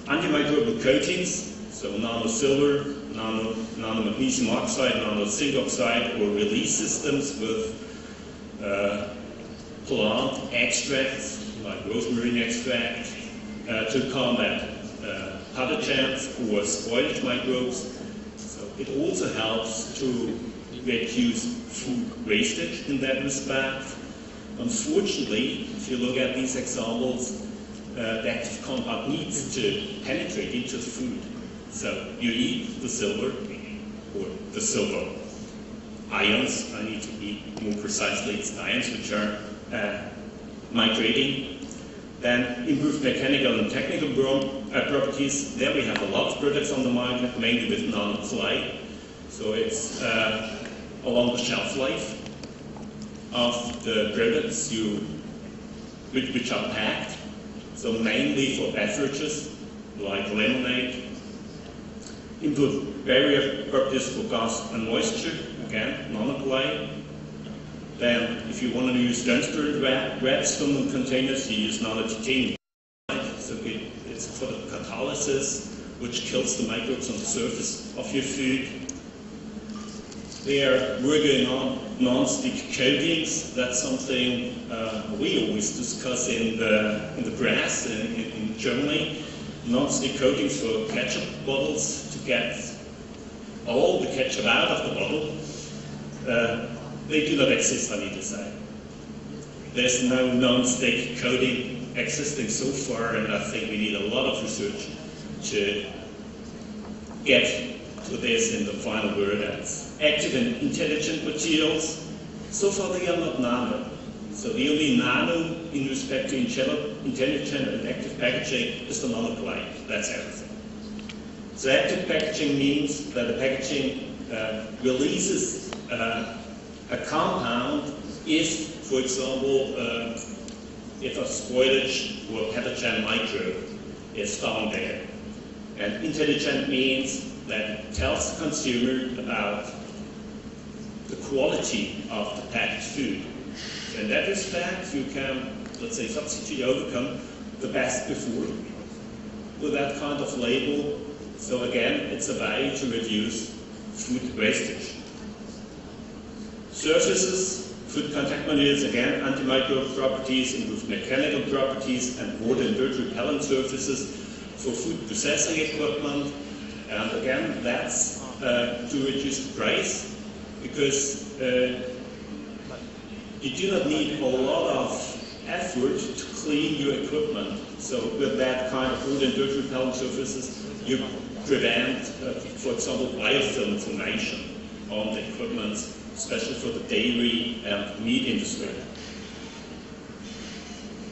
antimicrobial coatings, so nanosilver, nanomagnesium oxide, nanozinc oxide, or release systems with plant extracts, like rosemary extract, to combat pathogens or spoilage microbes. So it also helps to reduce food wastage in that respect. Unfortunately, if you look at these examples, the active compound needs to penetrate into the food. So you eat the silver, or the silver ions, I need to be more precisely, it's ions which are migrating. Then improved mechanical and technical properties. There we have a lot of products on the market, mainly with nanoclay. So it's along the shelf life of the products which are packed. So mainly for beverages, like lemonade. Improved barrier properties for gas and moisture, again, nanoclay. Then, if you want to use transparent wraps from the containers, you use nanotitanium. So it's for the catalysis, which kills the microbes on the surface of your food. They are working on non-stick coatings. That's something we always discuss in the press in Germany. Non-stick coatings for ketchup bottles to get all the ketchup out of the bottle. They do not exist, I need to say. There's no non-stick coating existing so far, and I think we need a lot of research to get to this in the final word. That's active and intelligent materials. So far they are not nano. So the only nano in respect to intelligent and active packaging is the nanoclay. That's everything. So active packaging means that the packaging releases a compound if, for example, if a spoilage or pathogen microbe is found there. And intelligent means that it tells the consumer about the quality of the packaged food. So in that respect, you can, let's say, substitute overcome the best before with that kind of label. So again, it's a way to reduce food wastage. Surfaces, food contact materials, again, antimicrobial properties, improved mechanical properties, and water and dirt repellent surfaces for food processing equipment. And again, that's to reduce the price, because you do not need a lot of effort to clean your equipment. So with that kind of water and dirt repellent surfaces, you prevent, for example, biofilm formation on the equipment, especially for the dairy and meat industry.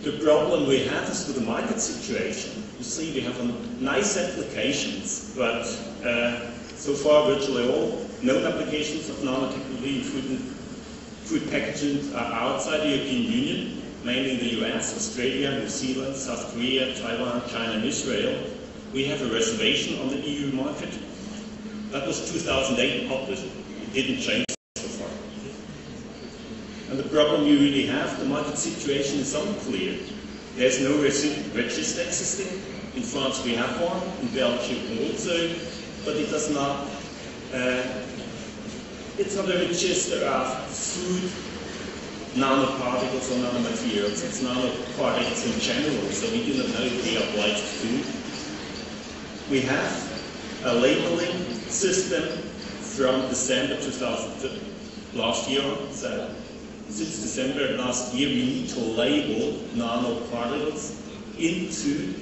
The problem we have is with the market situation. You see, we have nice applications, but so far virtually all known applications of nanotechnology in food packaging are outside the European Union, mainly in the US, Australia, New Zealand, South Korea, Taiwan, China, and Israel. We have a reservation on the EU market. That was 2008 published. It didn't change so far. And the problem you really have, the market situation is unclear. There's no register existing. In France we have one, in Belgium also, but it does not, it's not a register of food nanoparticles or nanomaterials. It's nanoparticles in general, so we do not know if they apply to food. We have a labeling system from December 2000, last year. So since December last year, we need to label nanoparticles into,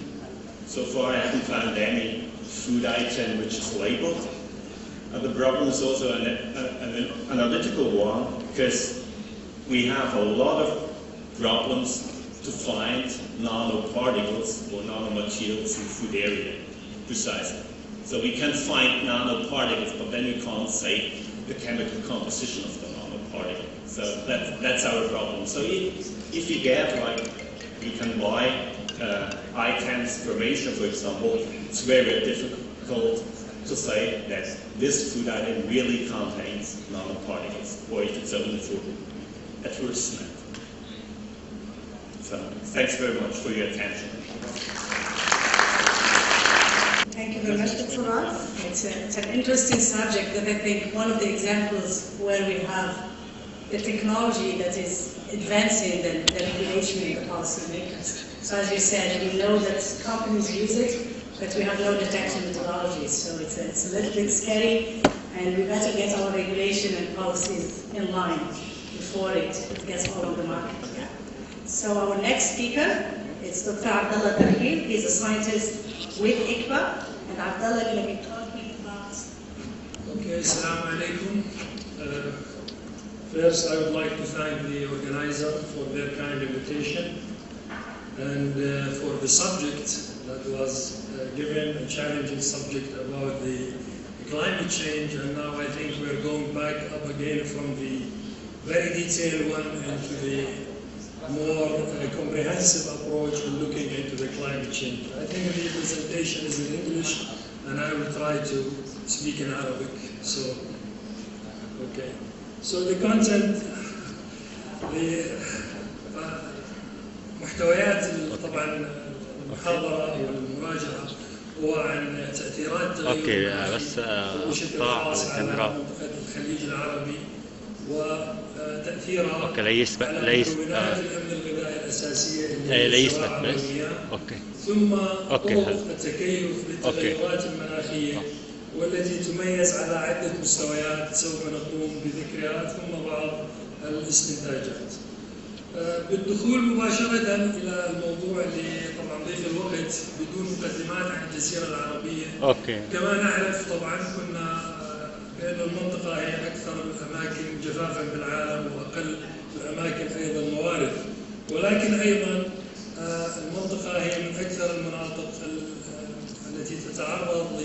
so far I haven't found any food item which is labeled. And the problem is also an analytical one, because we have a lot of problems to find nanoparticles or nanomaterials in food area, precisely. So we can find nanoparticles, but then you can't say the chemical composition of the nanoparticle. So that's our problem. So if you get, like, you can buy items from Asia, for example, it's very difficult to say that this food item really contains nanoparticles, or if it's only for advertisement. So thanks very much for your attention. Thank you very much, Dr. Roth. It's an interesting subject that I think one of the examples where we have the technology that is advancing the regulation in the policymakers. So as you said, we know that companies use it, but we have no detection methodologies. So it's a little bit scary, and we better get our regulation and policies in line before it gets all on the market. Yeah. So our next speaker is Dr. Abdullah Tahir. He's a scientist with ICBA, and Abdullah will be talking about. Okay, assalamu alaikum. First, I would like to thank the organizer for their kind invitation and for the subject that was given, a challenging subject about the climate change. And now I think we're going back up again from the very detailed one into the more comprehensive approach in looking into the climate change. I think the presentation is in English, and I will try to speak in Arabic. So, okay. So the content, محتويات طبعا المحاضرة والمراجعة هو عن تأثيرات التغير المناخي بشكل خاص على منطقة الخليج العربي وتأثيرها على مكونات الأمن الغذائي الأساسية اللي هي الزراعة والمياه، ثم طرق التكيف للتغيرات المناخية والتي تميز على عدة مستويات سوف نقوم بذكرها، ثم بعض الاستنتاجات. بالدخول مباشرة إلى الموضوع اللي طبعا ضيق الوقت بدون مقدمات عن الجزيرة العربية. كما نعرف طبعا كنا بأن المنطقة هي أكثر الأماكن جفافا بالعالم وأقل الأماكن أيضا موارد، ولكن أيضا المنطقة هي من أكثر المناطق التي تتعرض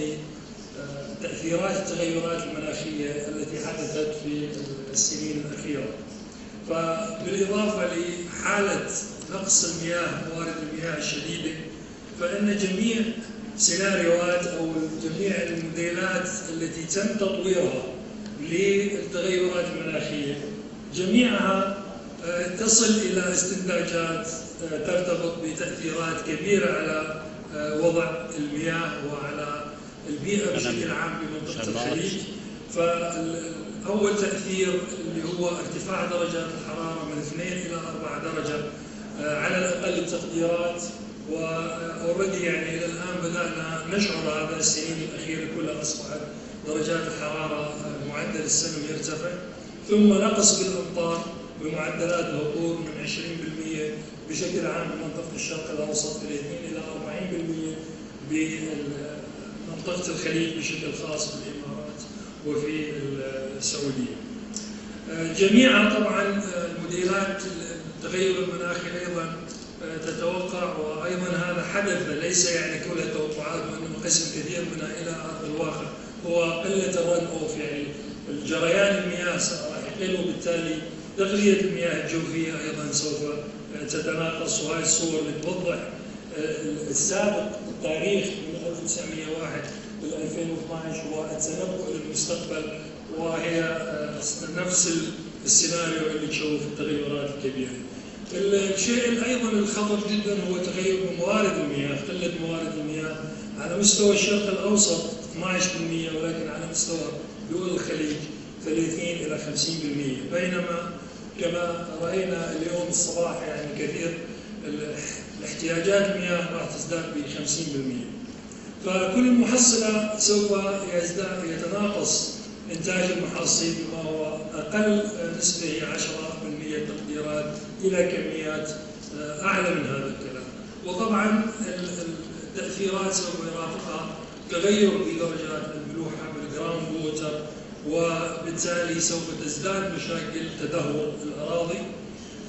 تأثيرات التغيرات المناخية التي حدثت في السنين الأخيرة. فبالإضافة لحالة نقص المياه، موارد المياه الشديدة، فإن جميع سيناريوهات أو جميع الموديلات التي تم تطويرها للتغيرات المناخية جميعها تصل إلى استنتاجات ترتبط بتأثيرات كبيرة على وضع المياه وعلى البيئة بشكل عام بمنطقة الخليج. فأول تأثير اللي هو ارتفاع درجات الحرارة من 2 إلى 4 درجة على الأقل التقديرات، وأوريدي يعني إلى الآن بدأنا نشعر هذا السنين الأخيرة كلها أصبحت درجات الحرارة معدل السنوي يرتفع، ثم نقص بالأمطار بمعدلات الهطول من 20% بشكل عام بمنطقة الشرق الأوسط، 30 إلى 40% بمنطقة الخليج بشكل خاص بالإمارات وفي السعودية. جميعها طبعا الموديلات التغير المناخي أيضا تتوقع، وأيضا هذا حدث ليس يعني كلها توقعات وإنما قسم كثير منها إلى أرض الواقع، هو قلة الرن أوف، يعني الجريان المياه راح يقل، وبالتالي تغذية المياه الجوفية أيضا سوف تتناقص. وهذه الصور اللي توضح السابق التاريخ من 1901 إلى 2012 والتنبؤ للمستقبل، وهي نفس السيناريو اللي تشوف التغيرات الكبيرة. الشيء أيضا الخطر جدا هو تغير موارد المياه، قلة موارد المياه على مستوى الشرق الأوسط 12%، ولكن على مستوى دول الخليج 30 إلى 50%، بينما كما رأينا اليوم الصباح يعني كثير الاحتياجات المياه راح تزداد ب 50%. فكل محصلة سوف يتناقص إنتاج المحاصيل بما هو أقل نسبة هي 10% تقديرات إلى كميات أعلى من هذا الكلام. وطبعا التأثيرات سوف يرافقها تغير بدرجات الملوحة بالجراوند ووتر، وبالتالي سوف تزداد مشاكل تدهور الأراضي.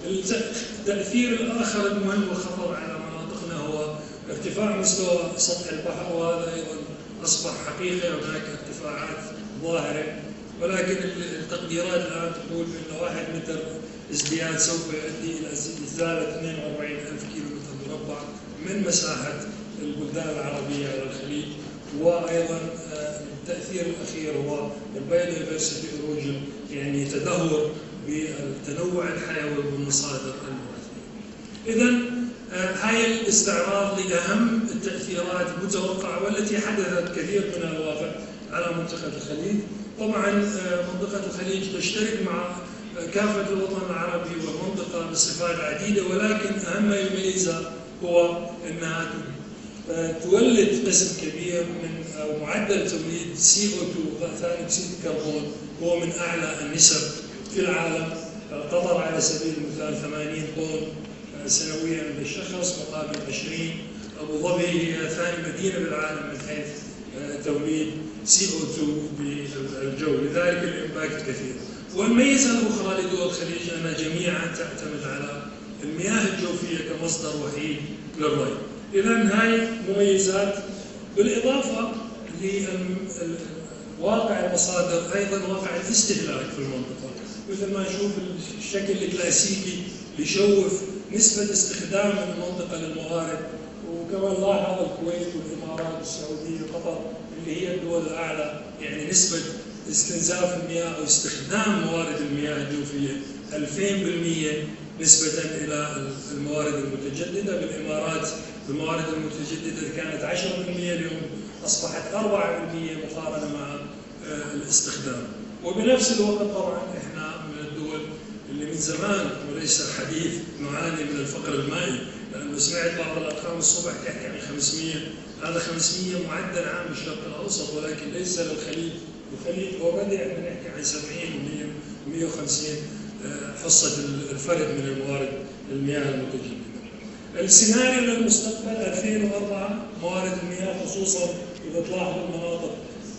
التأثير الآخر المهم والخطر على مناطقنا هو ارتفاع مستوى سطح البحر، وهذا أيضا أصبح حقيقة، هناك ارتفاعات ظاهرة، ولكن التقديرات الآن تقول بأن 1 متر ازدياد سوف يؤدي إلى إزالة 42,000 كيلومتر مربع من مساحة البلدان العربية والخليج. وأيضا التأثير الأخير هو البايودايفرسيتي إيروجن، يعني تدهور بالتنوع الحيوي والمصادر الموازية. إذا هاي الاستعراض لأهم التأثيرات المتوقعة والتي حدثت كثير من الواقع على منطقة الخليج. طبعا منطقة الخليج تشترك مع كافة الوطن العربي والمنطقة بصفات عديدة، ولكن أهم ما يميزها هو أنها تولد قسم كبير من أو معدل توليد CO2 ثاني أكسيد الكربون هو من أعلى النسب في العالم. قطر على سبيل المثال 80 طن سنويا للشخص مقابل 20. أبوظبي هي ثاني مدينة بالعالم من حيث توليد CO2 بالجو، لذلك الإمباكت كثير. والميزة الأخرى لدول الخليج أنها جميعا تعتمد على المياه الجوفية كمصدر وحيد للري. إذن هاي مميزات، بالإضافة لواقع المصادر أيضا واقع الاستهلاك في المنطقة، مثل ما نشوف الشكل الكلاسيكي يشوف نسبة استخدام المنطقة للموارد. وكما نلاحظ الكويت والإمارات والسعودية وقطر اللي هي الدول الأعلى، يعني نسبة استنزاف المياه أو استخدام موارد المياه الجوفية 2000% نسبة إلى الموارد المتجددة. بالإمارات الموارد المتجددة كانت 10%، اليوم أصبحت 4% مقارنة مع الاستخدام. وبنفس الوقت طبعا إحنا من الدول اللي من زمان وليس حديث نعاني من الفقر المائي، لأنه سمعت بعض الأرقام الصبح تحكي عن 500، هذا 500 معدل عام بالشرق الأوسط، ولكن ليس للخليج. الخليج أوريدي احنا نحكي عن 70 و 150 حصة الفرد من الموارد المياه المتجددة. السيناريو للمستقبل 2004 موارد المياه، خصوصا إذا تلاحظوا المناطق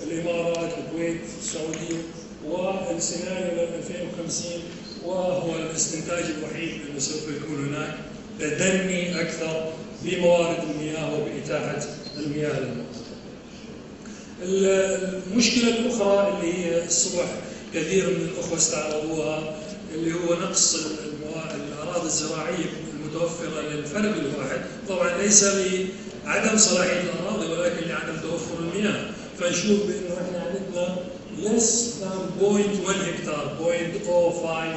الإمارات، الكويت، السعودية، والسيناريو ل 2050 وهو الاستنتاج الوحيد أنه سوف يكون هناك تدني أكثر بموارد المياه وبإتاحة المياه للمنطقة. المشكلة الأخرى اللي هي الصبح كثير من الأخوة استعرضوها، اللي هو نقص الأراضي الزراعية المتوفرة للفرد الواحد، طبعا ليس لعدم صلاحية الأراضي ولكن لعدم توفر المياه. فنشوف بأنه احنا عندنا less than 0.1 هكتار 0.05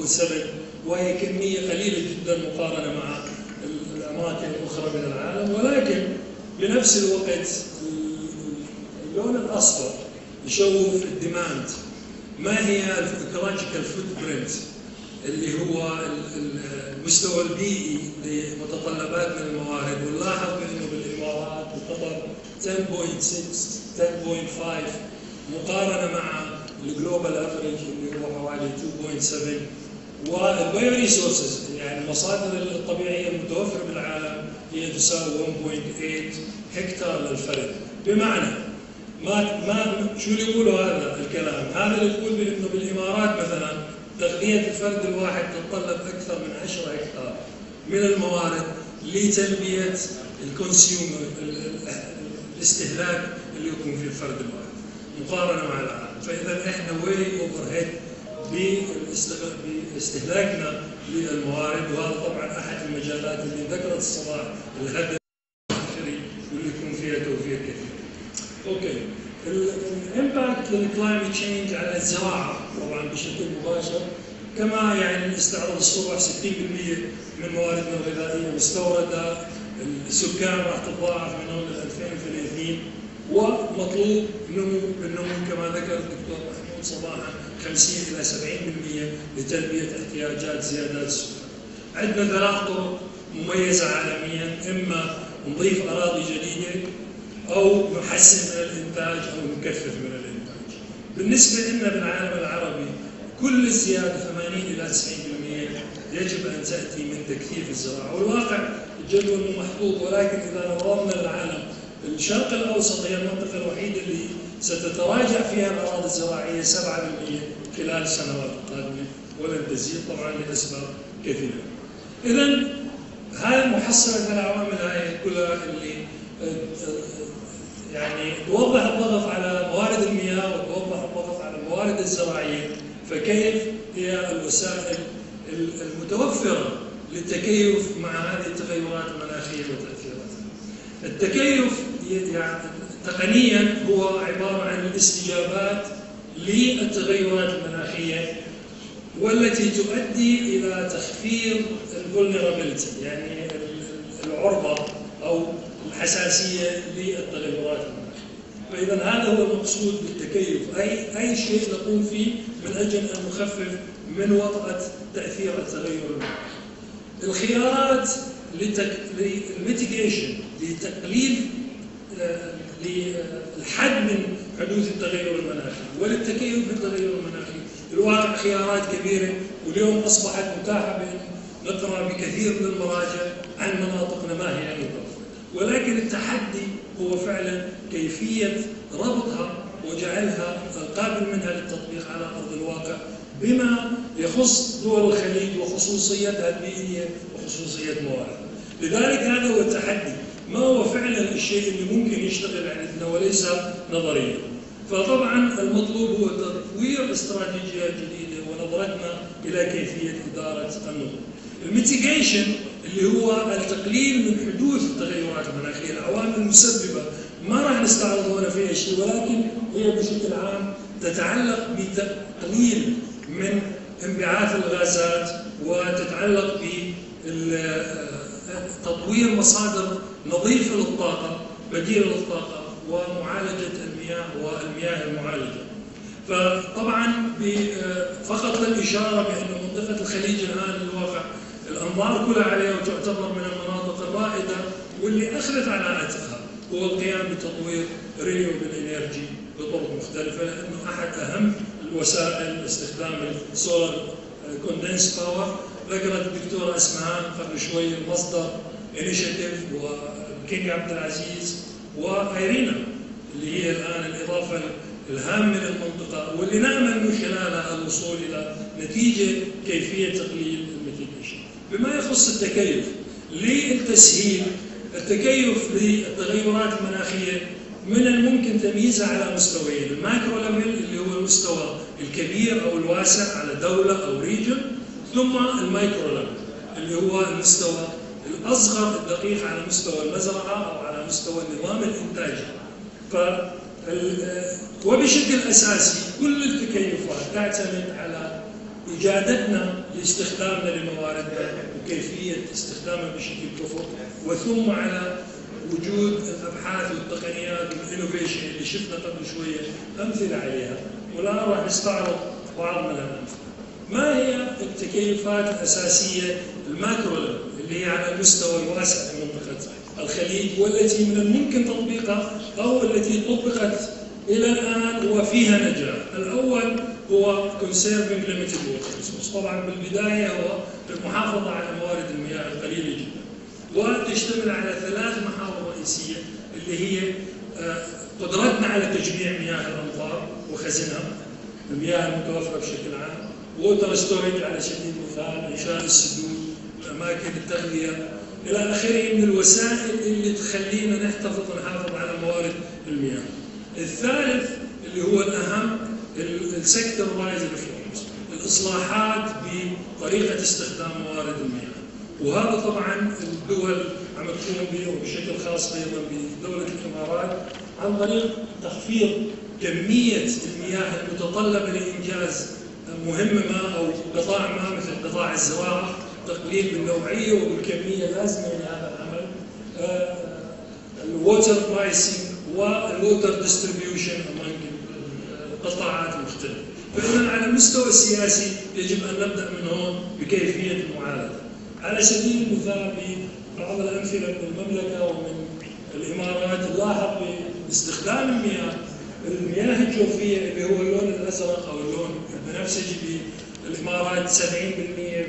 0.07، وهي كمية قليلة جدا مقارنة مع الأماكن الأخرى من العالم. ولكن بنفس الوقت اللون الأصفر يشوف الديماند، ما هي الإيكولوجيكال فوت برنت اللي هو المستوى البيئي لمتطلبات من الموارد. ونلاحظ بأنه بالإمارات وقطر 10.6 10.5 مقارنة مع الجلوبال افريج اللي هو حوالي 2.7. والبايو ريسورسز يعني المصادر الطبيعية المتوفرة بالعالم هي تساوي 1.8 هكتار للفرد. بمعنى ما شو اللي يقولوا هذا الكلام؟ هذا اللي يقول بأنه بالإمارات مثلا تغذية الفرد الواحد تتطلب أكثر من 10 هكتار من الموارد لتلبية الكونسيومر الاستهلاك اللي يكون في الفرد الواحد مقارنة مع العالم. فإذا احنا واي اوفر هيد باستهلاكنا للموارد، وهذا طبعا أحد المجالات اللي ذكرت الصباح الهدف الآخري واللي يكون فيها توفير كثير. اوكي، الامباكت للكلايمت تشينج على الزراعة طبعا بشكل مباشر، كما يعني استعرض الصبح 60% من مواردنا الغذائية مستوردة، السكان راح تتضاعف من هون ل 2030، ومطلوب النمو كما ذكر الدكتور محمود صباحا 50 إلى 70% لتلبية احتياجات زيادات السكان. عندنا 3 طرق مميزة عالميا، إما نضيف أراضي جديدة أو نحسن من الإنتاج أو نكثف من الإنتاج. بالنسبة لنا بالعالم العربي كل الزيادة 80 إلى 90% يجب أن تأتي من تكثيف الزراعة. والواقع الجدول مو محطوط، ولكن إذا نظرنا للعالم الشرق الأوسط هي المنطقة الوحيدة اللي ستتراجع فيها الأراضي الزراعية 7% خلال السنوات القادمة ولن تزيد طبعا لأسباب كثيرة. إذا هذه محصلة العوامل هاي كلها اللي يعني توضح الضغط على موارد المياه وتوضح الضغط على الموارد الزراعية. فكيف هي الوسائل المتوفرة للتكيف مع هذه التغيرات المناخية وتأثيراتها؟ التكيف يعني تقنيا هو عبارة عن الاستجابات للتغيرات المناخية والتي تؤدي إلى تخفيض الفولنرابيلتي، يعني العرضة أو الحساسية للتغيرات المناخية. فإذا هذا هو المقصود بالتكيف، أي شيء نقوم فيه من أجل أن نخفف من وطأة تأثير التغير المناخي. الخيارات للميتيجيشن لتقليل للحد من حدوث التغير المناخي وللتكيف بالتغير المناخي، الواقع خيارات كبيرة، واليوم أصبحت متاحة بأن نقرأ بكثير من المراجع عن مناطقنا ما هي المتوفرة. ولكن التحدي هو فعلا كيفية ربطها وجعلها قابل منها للتطبيق على أرض الواقع بما يخص دول الخليج وخصوصيتها البيئية وخصوصية مواردها. لذلك هذا هو التحدي، ما هو فعلا الشيء اللي ممكن يشتغل عندنا وليس نظريا. فطبعا المطلوب هو تطوير استراتيجيات جديدة ونظرتنا إلى كيفية إدارة النمو. الميتيجيشن اللي هو التقليل من حدوث التغيرات المناخية، العوامل المسببة ما راح نستعرض هنا فيها شيء، ولكن هي بشكل عام تتعلق بتقليل من انبعاث الغازات وتتعلق بتطوير مصادر نظيفة للطاقة بديلة للطاقة ومعالجة المياه والمياه المعالجة. فطبعا فقط للإشارة بأن منطقة الخليج الآن الواقع الأنظار كلها عليها وتعتبر من المناطق الرائدة واللي أخذت على عاتقها هو القيام بتطوير رينيوبل انرجي بطرق مختلفة، لأنه أحد أهم الوسائل استخدام السولار كوندنس باور. ذكرت الدكتورة اسمهان قبل شوي المصدر انيشيتيف وكينج عبد العزيز وإيرينا اللي هي الآن الإضافة الهامة للمنطقة واللي نأمل من خلالها الوصول إلى نتيجة كيفية تقليل الميتيجيشن. بما يخص التكيف للتسهيل، التكيف للتغيرات المناخية من الممكن تمييزها على مستويين، المايكرو ليفل اللي هو المستوى الكبير أو الواسع على دولة أو ريجن، ثم المايكرو ليفل اللي هو المستوى الأصغر الدقيق على مستوى المزرعة أو على مستوى النظام الإنتاجي. وبشكل أساسي كل التكيفات تعتمد على إجادتنا لاستخدامنا لمواردنا وكيفية استخدامها بشكل كفؤ، وثم على وجود الأبحاث والتقنيات والإنوفيشن اللي شفنا قبل شوية أمثلة عليها، والآن راح نستعرض بعض من الأمثلة. ما هي التكيفات الأساسية الماكرو اللي هي على المستوى الواسع في منطقة الخليج، والتي من الممكن تطبيقها أو التي طبقت إلى الآن وفيها نجاح؟ الأول هو conserving limited water resource. طبعا بالبداية هو المحافظة على موارد المياه القليلة جدا، وتشتمل على 3 محاور رئيسية اللي هي قدرتنا على تجميع مياه الأمطار وخزنها، المياه المتوفرة بشكل عام، ووتر ستورج على سبيل المثال، إنشاء السدود، أماكن التغذية إلى آخره من الوسائل اللي تخلينا نحافظ على موارد المياه. الثالث اللي هو الأهم السيكتور وايز ريفورمز، الإصلاحات بطريقة استخدام موارد المياه، وهذا طبعا الدول عم تقوم به وبشكل خاص أيضا بدولة الإمارات عن طريق تخفيض كمية المياه المتطلبة لإنجاز مهمة ما أو قطاع ما مثل قطاع الزراعة، تقليل بالنوعية وبالكمية اللازمة لهذا العمل، الووتر برايسنج والووتر ديستريبيوشن among القطاعات المختلفة. فإذا على المستوى السياسي يجب أن نبدأ من هون بكيفية المعالجة. على سبيل المثال ببعض الأمثلة من المملكة ومن الإمارات نلاحظ باستخدام المياه الجوفية اللي هو اللون الأزرق أو اللون البنفسجي بالإمارات 70%،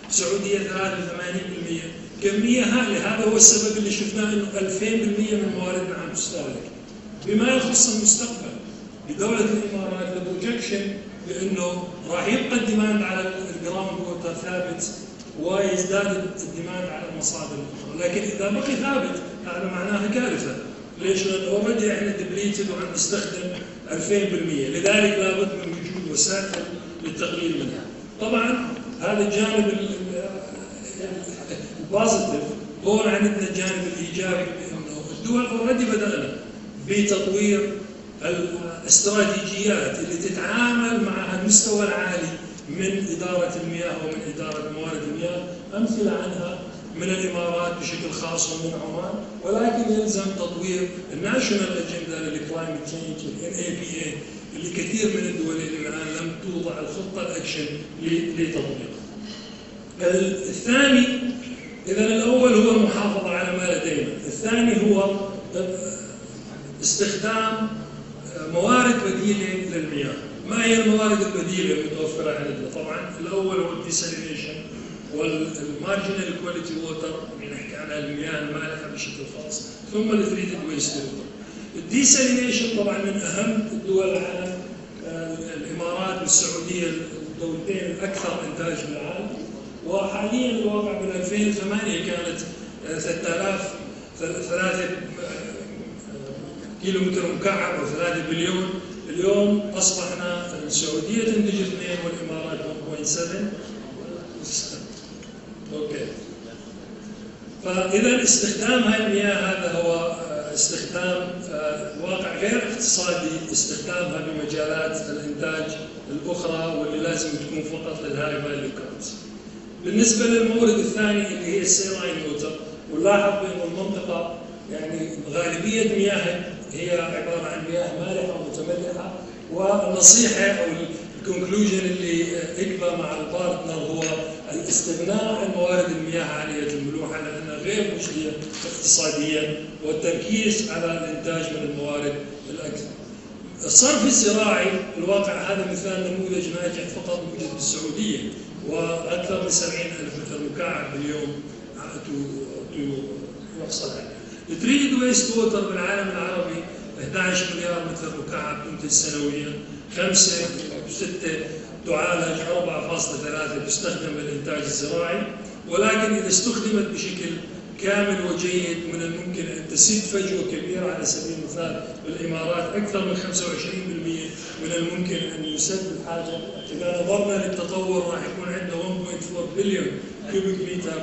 بالسعودية 83%، كمية هائلة. هذا هو السبب اللي شفناه انه 2000% من مواردنا عم تستهلك. بما يخص المستقبل بدولة الإمارات البروجكشن بأنه راح يبقى الديماند على الجراوند ووتر ثابت ويزداد الديماند على المصادر الأخرى، لكن إذا بقي ثابت هذا معناها كارثة. ليش؟ لأنه اوريدي احنا دبليتد وعم نستخدم 2000%، لذلك لابد من وجود وسائل للتقليل منها. طبعا هذا الجانب البوزيتيف. هون عندنا الجانب الإيجابي بأنه الدول اوريدي بدأنا بتطوير الاستراتيجيات اللي تتعامل مع المستوى العالي من إدارة المياه ومن إدارة موارد المياه، أمثلة عنها من الإمارات بشكل خاص ومن عمان، ولكن يلزم تطوير الناشونال أجندة للكلايمت تشينج NAPA اللي كثير من الدول اللي الآن لم توضع الخطة الأكشن لتطبيقها. الثاني، إذا الأول هو المحافظة على ما لدينا، الثاني هو استخدام موارد بديلة للمياه. ما هي الموارد البديلة المتوفرة عندنا؟ طبعا الأول هو الديسالينيشن والمارجنال كواليتي ووتر اللي نحكي عنها المياه المالحة بشكل خاص، ثم التريتد ويست ووتر. الديسالينيشن طبعا من أهم الدول العالم، الإمارات والسعودية الدولتين الأكثر إنتاج في العالم، وحاليا الواقع بال 2008 كانت 3 كيلومتر مكعب أو 3 بليون. اليوم أصبحنا السعودية تنتج 2 والإمارات 1.7. أوكي. فإذا استخدام هذه المياه هذا هو استخدام واقع غير اقتصادي، استخدامها بمجالات الإنتاج الأخرى واللي لازم تكون فقط للهاي فاليو كارز. بالنسبة للمورد الثاني اللي هي السيلاين ووتر، ونلاحظ بأن المنطقة يعني غالبية مياهها هي عبارة عن مياه مالحة ومتملحة، والنصيحة أو الكونكلوجن اللي اكبر مع البارتنر هو الاستغناء عن موارد المياه عالية الملوحة لأنها غير مجدية اقتصاديا، والتركيز على الإنتاج من الموارد الأكثر. الصرف الزراعي الواقع هذا مثال نموذج ناجح فقط موجود بالسعودية، وأكثر من 70,000 متر مكعب باليوم يحصل عليه. التريتد ويست ووتر بالعالم العربي 11 مليار متر مكعب تنتج سنويا، 5 أو 6 تعالج، 4.3 تستخدم للإنتاج الزراعي، ولكن إذا استخدمت بشكل كامل وجيد من الممكن أن تسد فجوة كبيرة. على سبيل المثال بالإمارات أكثر من 25% من الممكن أن يسد الحاجة. إذا نظرنا للتطور راح يكون عندنا 1.4 بليون كيوبيك متر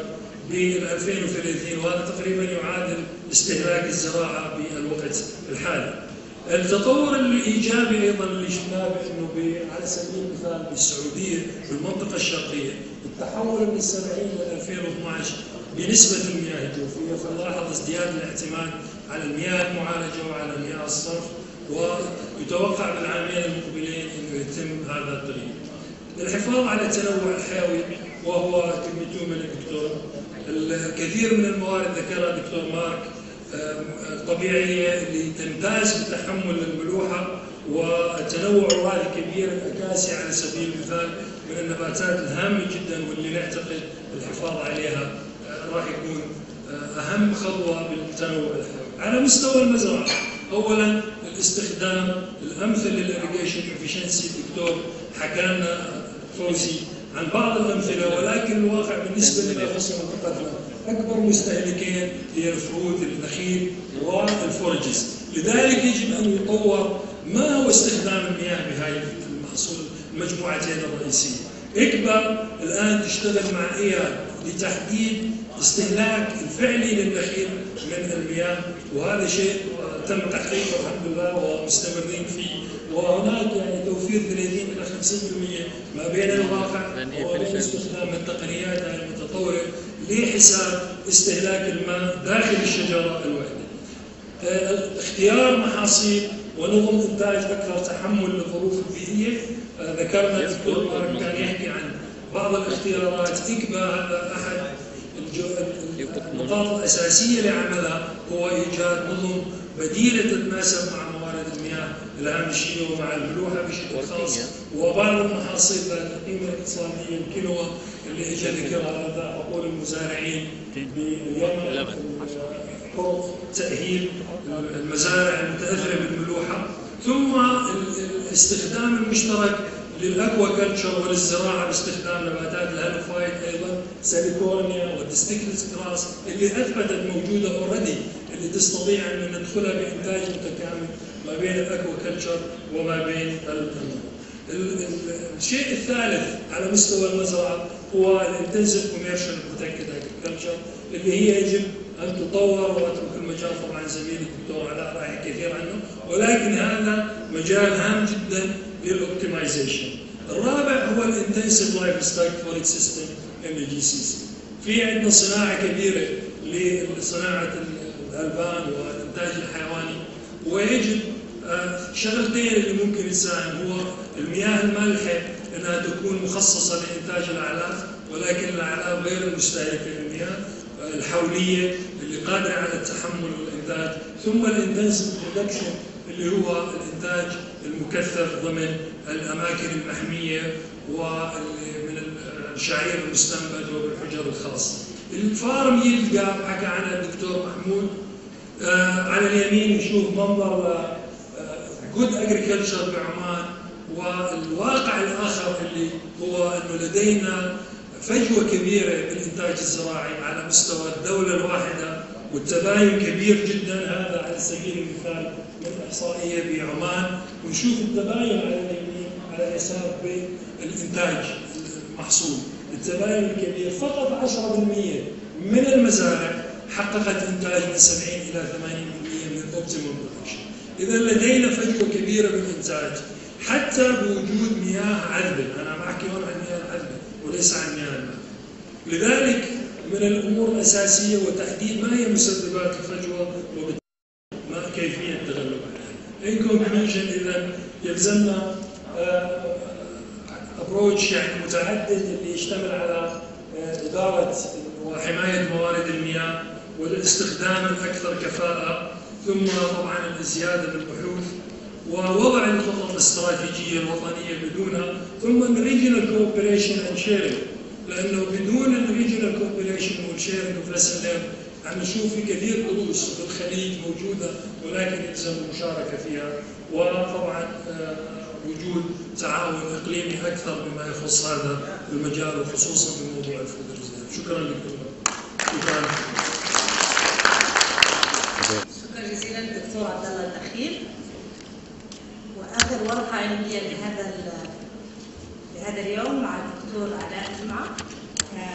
ب 2030، وهذا تقريبا يعادل استهلاك الزراعة بالوقت الحالي. التطور الإيجابي أيضا اللي شفناه بأنه على سبيل المثال بالسعودية بالمنطقة الشرقية التحول من 70 إلى 2012 بنسبة المياه الجوفية، فنلاحظ ازدياد الاعتماد على المياه المعالجة وعلى مياه الصرف، ويتوقع بالعامين المقبلين أنه يتم هذا التغيير. الحفاظ على التنوع الحيوي وهو كلمته من الدكتور. الكثير من الموارد ذكرها الدكتور مارك الطبيعية اللي تمتاز بتحمل الملوحة والتنوع الرائع كبير. الأكاسي على سبيل المثال من النباتات الهامة جدا واللي نعتقد الحفاظ عليها راح يكون أهم خطوة بالتنوع الحيوي. على مستوى المزرعة أولا الاستخدام الأمثل للإريجيشن إفشنسي. الدكتور حكى لنا فوزي عن بعض الأمثلة، ولكن الواقع بالنسبة لنا خصوصا منطقتنا أكبر مستهلكين هي الفروت، النخيل والفورجز. لذلك يجب أن يطور ما هو استخدام المياه بهذه المحصول المجموعتين الرئيسية. إكبر الآن تشتغل مع إيفاد لتحديد استهلاك الفعلي للنخيل من المياه، وهذا شيء تم تحقيقه الحمد لله ومستمرين فيه. وهناك يعني توفير 30 إلى 50% ما بين الواقع وبين استخدام التقنيات المتطورة لحساب استهلاك الماء داخل الشجرة الواحدة. اختيار محاصيل ونظم إنتاج أكثر تحمل للظروف البيئية. ذكرنا الدكتور مارك كان يحكي عن بعض الاختيارات. إكبا هذا أحد النقاط الأساسية لعملها هو إيجاد نظم بديلة تتناسب مع موارد المياه الهامشية ومع الملوحة بشكل خاص، وبعض المحاصيل ذات القيمة الاقتصادية الكينوا اللي اجى ذكرها لدى عقول المزارعين باليمن، طرق تأهيل المزارع المتأثرة بالملوحة، ثم الاستخدام المشترك للأكوا كلتشر وللزراعة باستخدام نباتات الهالوفايت أيضا ساليكورنيا والديستيكلس جراس اللي أثبتت موجودة أوريدي اللي تستطيع أن ندخلها بإنتاج متكامل ما بين الأكوا كلتشر وما بين الشيء الثالث على مستوى المزرعة هو الانتنسيف كوميرشال بروتكتد اجريكلتشر اللي هي يجب أن تطور، وأترك المجال طبعا زميلي الدكتور علاء راح يحكي كثير عنه، ولكن هذا مجال هام جدا للأوبتمايزيشن. الرابع هو الانتنسيف لايف ستايل فوريد سيستم MGCC. في عندنا صناعة كبيرة لصناعة الألبان والإنتاج الحيواني، ويجب شغلتين اللي ممكن تساهم هو المياه المالحة أنها تكون مخصصة لإنتاج الأعلاف، ولكن الأعلاف غير المستهلكة للمياه الحولية اللي قادرة على التحمل والإنتاج، ثم الانتنسيف برودكشن اللي هو الإنتاج المكثف ضمن الأماكن المحمية ومن الشعير المستنبت وبالحجر الخاصة. الفارم ييلد جاب حكى عنها الدكتور محمود. على اليمين نشوف منظر جود اجريكلتشر بعمان، والواقع الآخر اللي هو أنه لدينا فجوة كبيرة بالإنتاج الزراعي على مستوى الدولة الواحدة، والتباين كبير جدا. هذا على سبيل المثال من إحصائية بعمان، ونشوف التباين على اليمين على حساب الإنتاج المحصول. التباين الكبير فقط 10% من المزارع حققت إنتاج من 70 إلى 80% من الأوبتيموم برودكشن. إذا لدينا فجوة كبيرة بالإنتاج حتى بوجود مياه عذبة. أنا بحكي هون عن مياه العذبة وليس عن مياه الماء. لذلك من الأمور الأساسية وتحديد ما هي مسببات الفجوة وما كيفية التغلب عليها. In conclusion إذا يلزمنا أبروتش يعني متعدد اللي يشتمل على إدارة وحماية موارد المياه والاستخدام الأكثر كفاءة، ثم طبعا الزيادة بالبحوث ووضع الخطط الاستراتيجية الوطنية بدونها، ثم الريجنال كوبريشن اند شيرنج، لأنه بدون الريجنال كوبريشن والشيرنج وفاسلين عم نشوف في كثير دروس بالخليج موجودة ولكن يلزم المشاركة فيها، وطبعا وجود تعاون إقليمي أكثر بما يخص هذا المجال وخصوصا بموضوع الفود ريزيرف. شكرا لكم. شكرا. شكرا جزيلا دكتور عبد الله الأخير. وآخر ورقة علمية لهذا اليوم مع الدكتور علاء جمعة.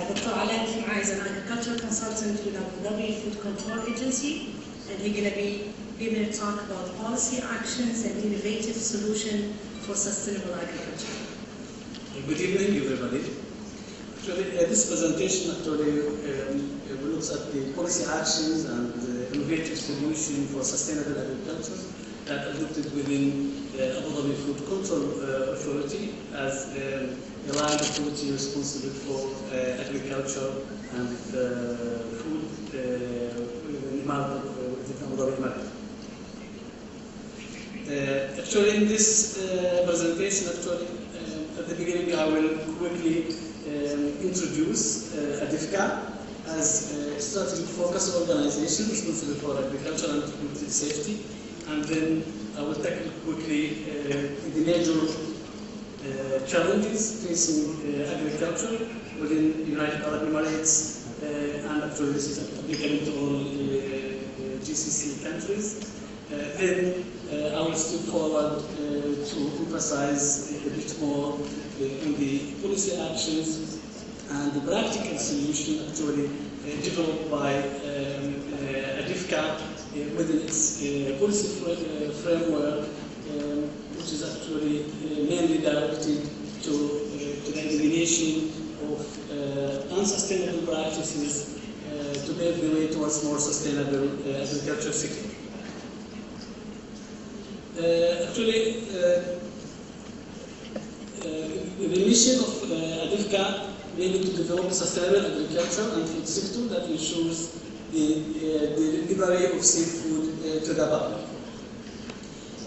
Dr. Alain Juma is an agricultural consultant with Abu Food Control Agency, and he's going to be giving a talk about policy actions and innovative solution for sustainable agriculture. Good evening, everybody. Actually, this presentation looks at the policy actions and innovative solution for sustainable agriculture that adopted within the Abu Dhabi Food Control Authority as a line authority responsible for agriculture and food within Abu Dhabi market. Actually, in this presentation, at the beginning, I will quickly introduce ADIFCA as a strategic focus organization responsible for agriculture and food safety. And then I will tackle quickly the major challenges facing agriculture within the United Arab Emirates, and actually this is applicable to all GCC countries. Then I will step forward to emphasize a bit more on the policy actions and the practical solution actually developed by ADIFCA within its policy framework, which is actually mainly directed to the elimination of unsustainable practices to pave the way towards more sustainable agriculture sector. The mission of ADIFCA mainly to develop sustainable agriculture and food sector that ensures the delivery of safe food to the public.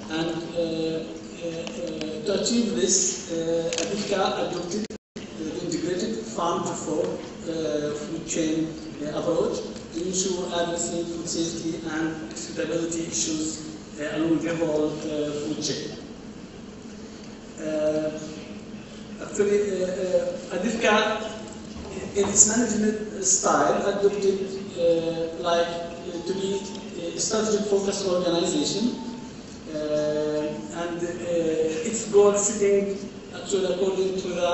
And to achieve this, ADIFCA adopted the integrated farm-to-fork food chain approach to ensure adequate food safety and suitability issues along the whole food chain. ADIFCA, in its management style, adopted to be a strategic focus organization, and its goal setting actually according to the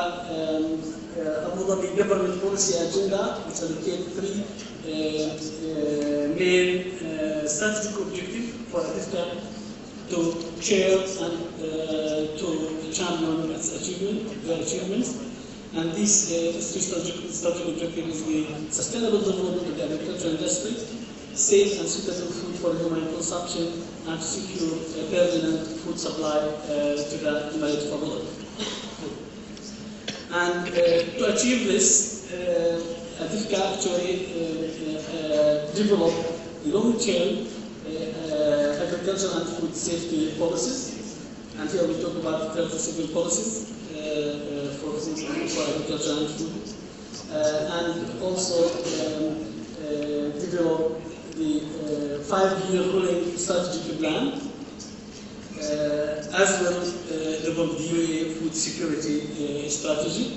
Abu Dhabi government policy agenda, which allocate three main strategic objectives for ADIFCA to chair and to champion its achievements. And this strategic objective is the sustainable development of the agricultural industry, safe and suitable food for human consumption, and to secure a permanent food supply to the Emirate of Abu Dhabi. And to achieve this, ADIFCA actually developed long-term agriculture and food safety policies. And here we talk about 37 policies for agriculture and food, and also develop the 5-year rolling strategic plan, as well develop the UAE food security strategy.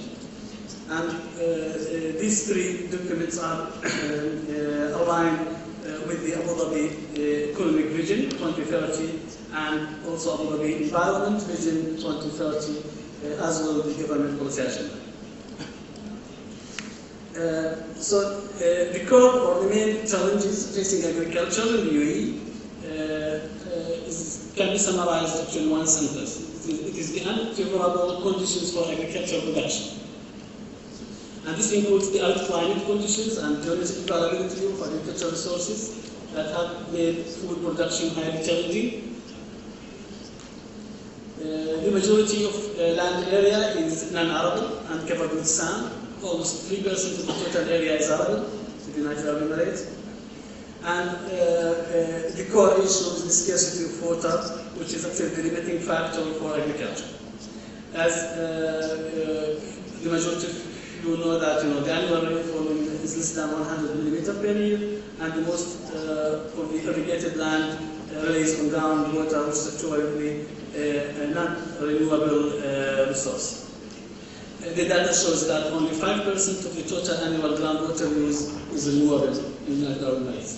And these three documents are aligned with the Abu Dhabi Economic Vision 2030 and also Abu Dhabi Environment Vision 2030, as well as the government policy agenda. The core or the main challenges facing agriculture in the UAE can be summarized in one sentence. It is the unfavorable conditions for agricultural production. And this includes the arid climate conditions and geological availability of agricultural resources that have made food production highly challenging. The majority of land area is non-arable and covered with sand. Almost 3% of the total area is arable in the United Arab Emirates. And the core issue is the scarcity of water, which is actually the limiting factor for agriculture. As the majority of you know that the annual rainfall is less than 100 millimeters per year, and the most of the irrigated land relies on groundwater, which is actually a non-renewable resource. The data shows that only 5% of the total annual groundwater use is renewable in the United Arab Emirates.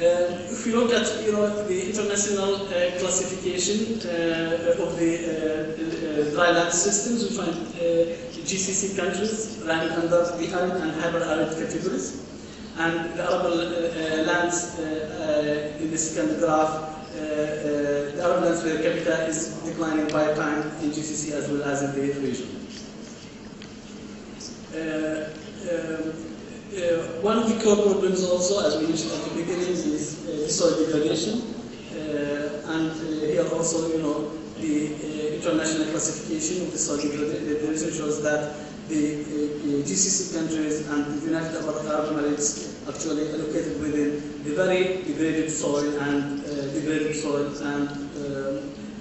If we look at the international classification of the dry land systems, we find GCC countries ranked under the arid and hyper-arid categories, and the arable lands in the second graph, the arable lands per capita is declining by time in GCC as well as in the region. One of the core problems also, as we mentioned at the beginning, is soil degradation. And here also, the international classification of the soil degradation shows that the GCC countries and the United Arab Emirates actually allocated within the very degraded soil and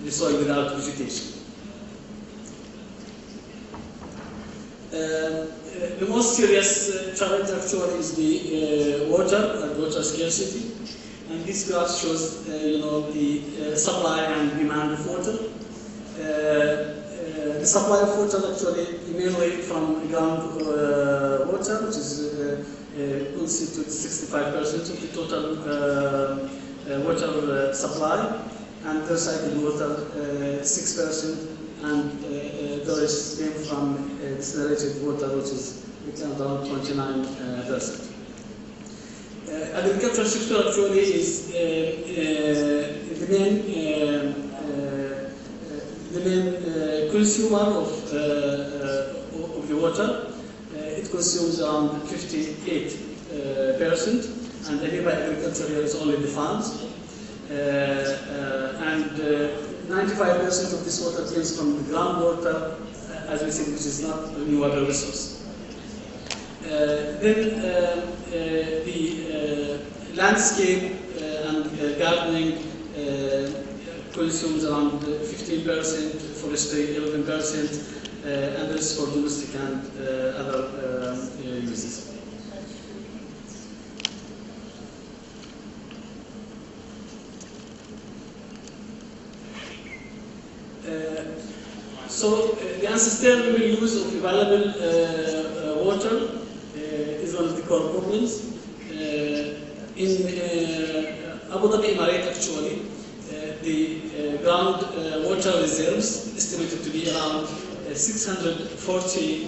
the soil without vegetation. The most serious challenge actually is the water and water scarcity, and this graph shows the supply and demand of water. The supply of water actually mainly from ground water, which is constitutes 65% of the total water supply, and the recycled water 6%. And the rest came from desalinated water, which is around 29%. Agriculture sector actually is the main consumer of the water. It consumes around 58%, and the nearby agriculture here is only the farms. And 95% of this water comes from the groundwater, as we said, which is not a renewable resource. Then the landscape and gardening consumes around 15%, forestry 11%, and the rest for domestic and other uses. So the unsustainable use of available water is one of the core problems. In Abu-Dhabi Emirate, actually, the ground water reserves estimated to be around 640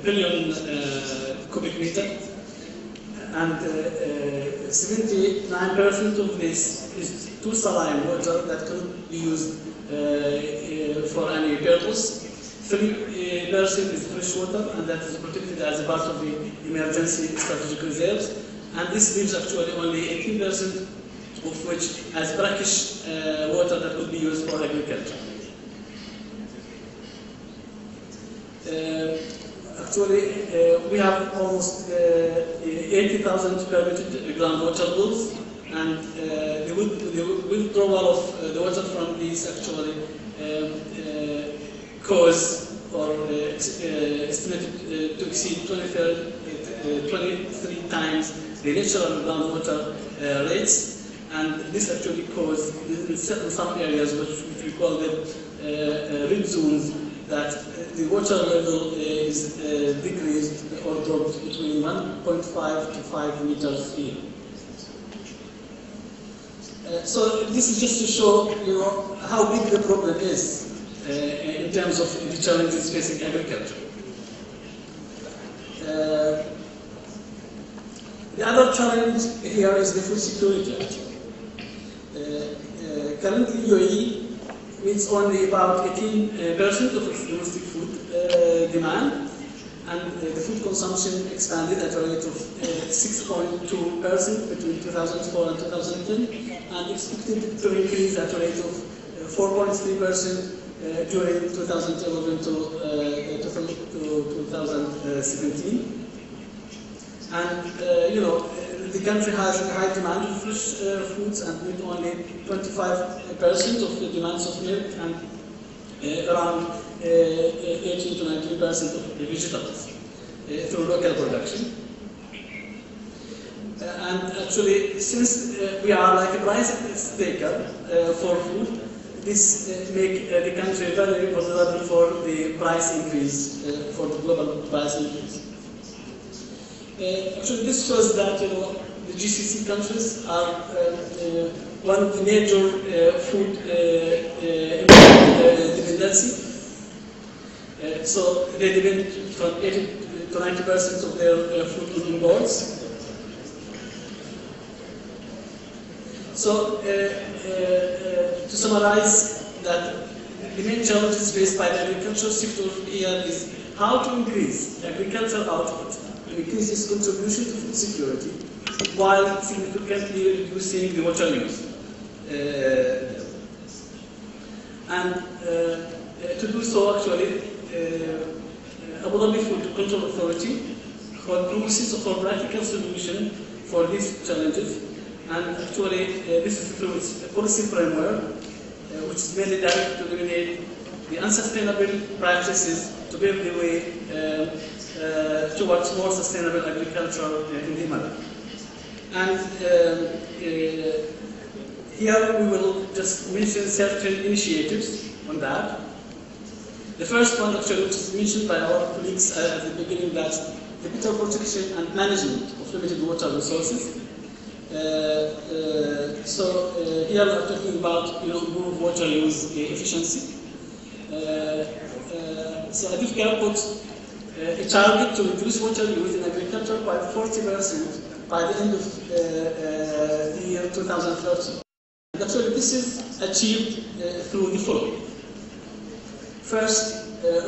billion cubic meter, and 79% of this is too saline water that cannot be used for any purpose. 3% is fresh water, and that is protected as a part of the emergency strategic reserves. And this leaves actually only 18% of which as brackish water that could be used for agriculture. Actually, we have almost 80,000 permitted groundwater wells, and the withdrawal of the water from these actually cause or estimated to exceed 23 times the natural groundwater rates, and this actually causes in some areas which we call them red zones, that the water level is decreased or dropped between 1.5 to 5 meters here. So this is just to show how big the problem is in terms of the challenges facing agriculture. The other challenge here is the food security. Currently, UAE meets only about 18% of its domestic food demand, and the food consumption expanded at a rate of 6.2% between 2004 and 2010, and expected to increase at a rate of 4.3% during 2011 to 2017. And the country has a high demand of fresh foods, and meet only 25% of the demands of milk, and around 18 to 19% of the vegetables through local production. And actually, since we are like a price taker for food, this makes the country very vulnerable for the price increase, for the global price increase. Actually, this shows that the the GCC countries are one of the major food dependency. So they depend from 80 to 90% of their food on imports. So to summarize that, the main challenges faced by the agricultural sector here is how to increase agricultural output and increase its contribution to food security while significantly reducing the water use. To do so, actually, Abu Dhabi Food Control Authority proposes for practical solution for these challenges, and actually this is through its policy framework, which is mainly directed to eliminate the unsustainable practices to pave the way towards more sustainable agriculture in the Imara. And here we will just mention certain initiatives on that. The first one, actually, which is mentioned by our colleagues at the beginning, that the better protection and management of limited water resources. Here we're talking about improved water use efficiency. So Adifka put a target to reduce water use in agriculture by 40% by the end of the year 2030. And actually, this is achieved through the following. First,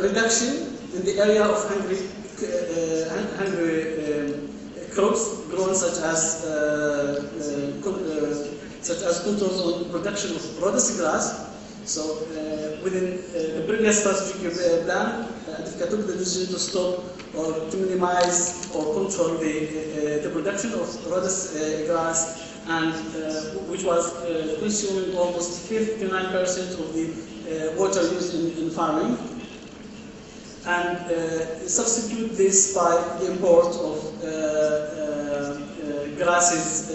reduction in the area of hungry crops grown, such as controls on production of rhodes grass. So, within the previous strategic plan, Adifka took the decision to stop or to minimize or control the production of rhodes grass, and which was consuming almost 59% of the water used in farming, and substitute this by the import of grasses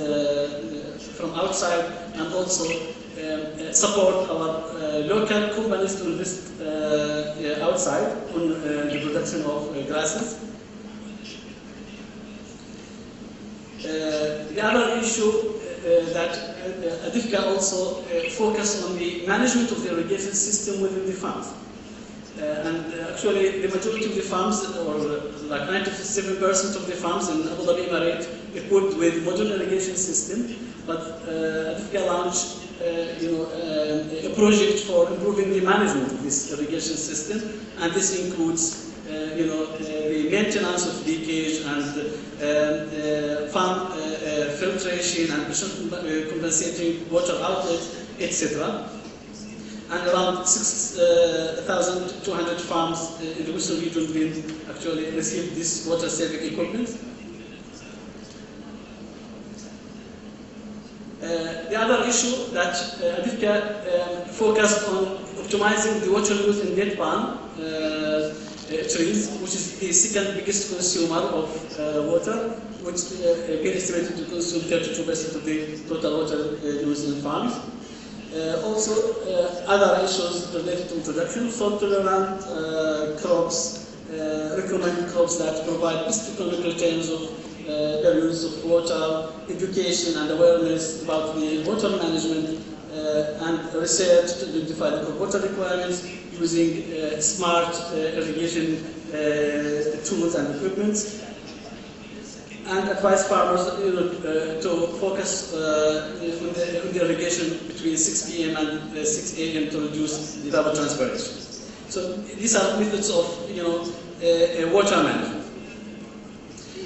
from outside, and also support our local companies to invest outside on the production of grasses. The other issue that Adifka also focused on the management of the irrigation system within the farms. Actually, the majority of the farms, or like 97% of the farms in Abu Dhabi Emirate, equipped with modern irrigation system. But Adifka launched a project for improving the management of this irrigation system, and this includes the maintenance of leakage and farm filtration and compensating water outlets, etc. And around 6,200 farms in the Western region will actually receive this water-saving equipment. The other issue that Adifka focused on optimizing the water use in date palm trees, which is the second biggest consumer of water, which been estimated to consume 32% of the total water used in farms. Also, other issues related to introduction, fault-tolerant crops, recommend crops that provide best economic returns of their use of water, education and awareness about the water management, and research to identify the water requirements using smart irrigation tools and equipment, and advise farmers to focus on the irrigation between 6 p.m. and 6 a.m. to reduce the evapotranspiration. So these are methods of water management.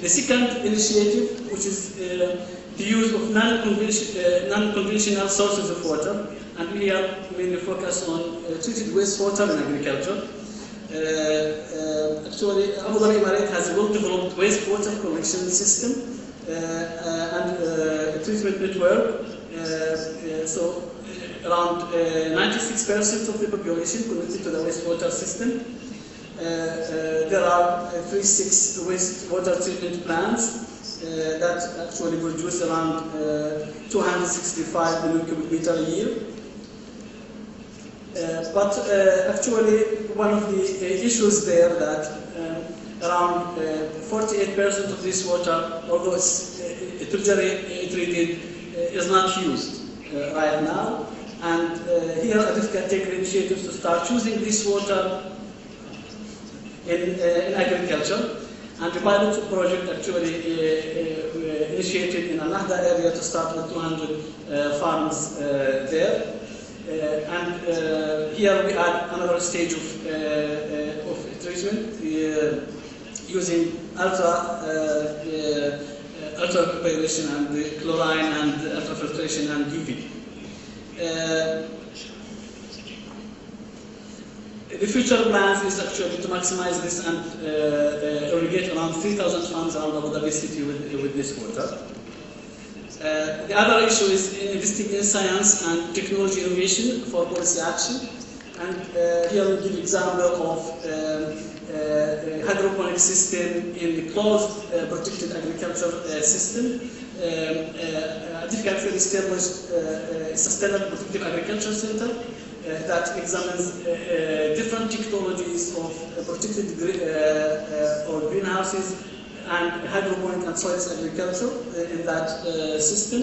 The second initiative, which is the use of non-conventional sources of water, and we are mainly focused on treated wastewater in agriculture. Actually, Abu Dhabi Emirate has a well-developed wastewater collection system and treatment network. So around 96% of the population connected to the wastewater system. There are 36 wastewater treatment plants that actually produce around 265 million cubic meter a year. But actually, one of the issues there that around 48% of this water, although it treated is not used right now. And here ADIFCA take the initiative to start using this water in agriculture. And the pilot project actually initiated in Al-Nahda area to start with 200 farms there. And here we add another stage of treatment using ultraviolet and chlorine and ultrafiltration and UV. The future plans is actually to maximize this and irrigate around 3,000 farms around Abu Dhabi city with this water. The other issue is investing in science and technology innovation for policy action. And here we give example of hydroponic system in the closed protected agriculture system. ADIFCA actually established a sustainable protective agriculture center that examines different technologies of protected or greenhouses and hydroponic and soils agriculture in that system.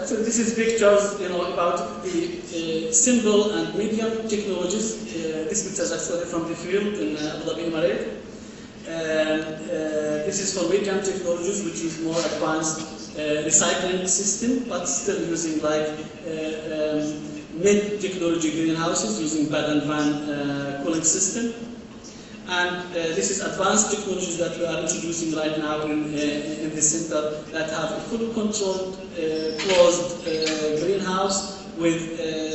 So this is pictures, about the simple and medium technologies. This picture is actually from the field in Abu Dhabi, Emirate. This is for medium technologies, which is more advanced recycling system, but still using like mid-technology greenhouses using bed and van cooling system. And this is advanced technologies that we are introducing right now in this center that have a fully controlled, closed greenhouse with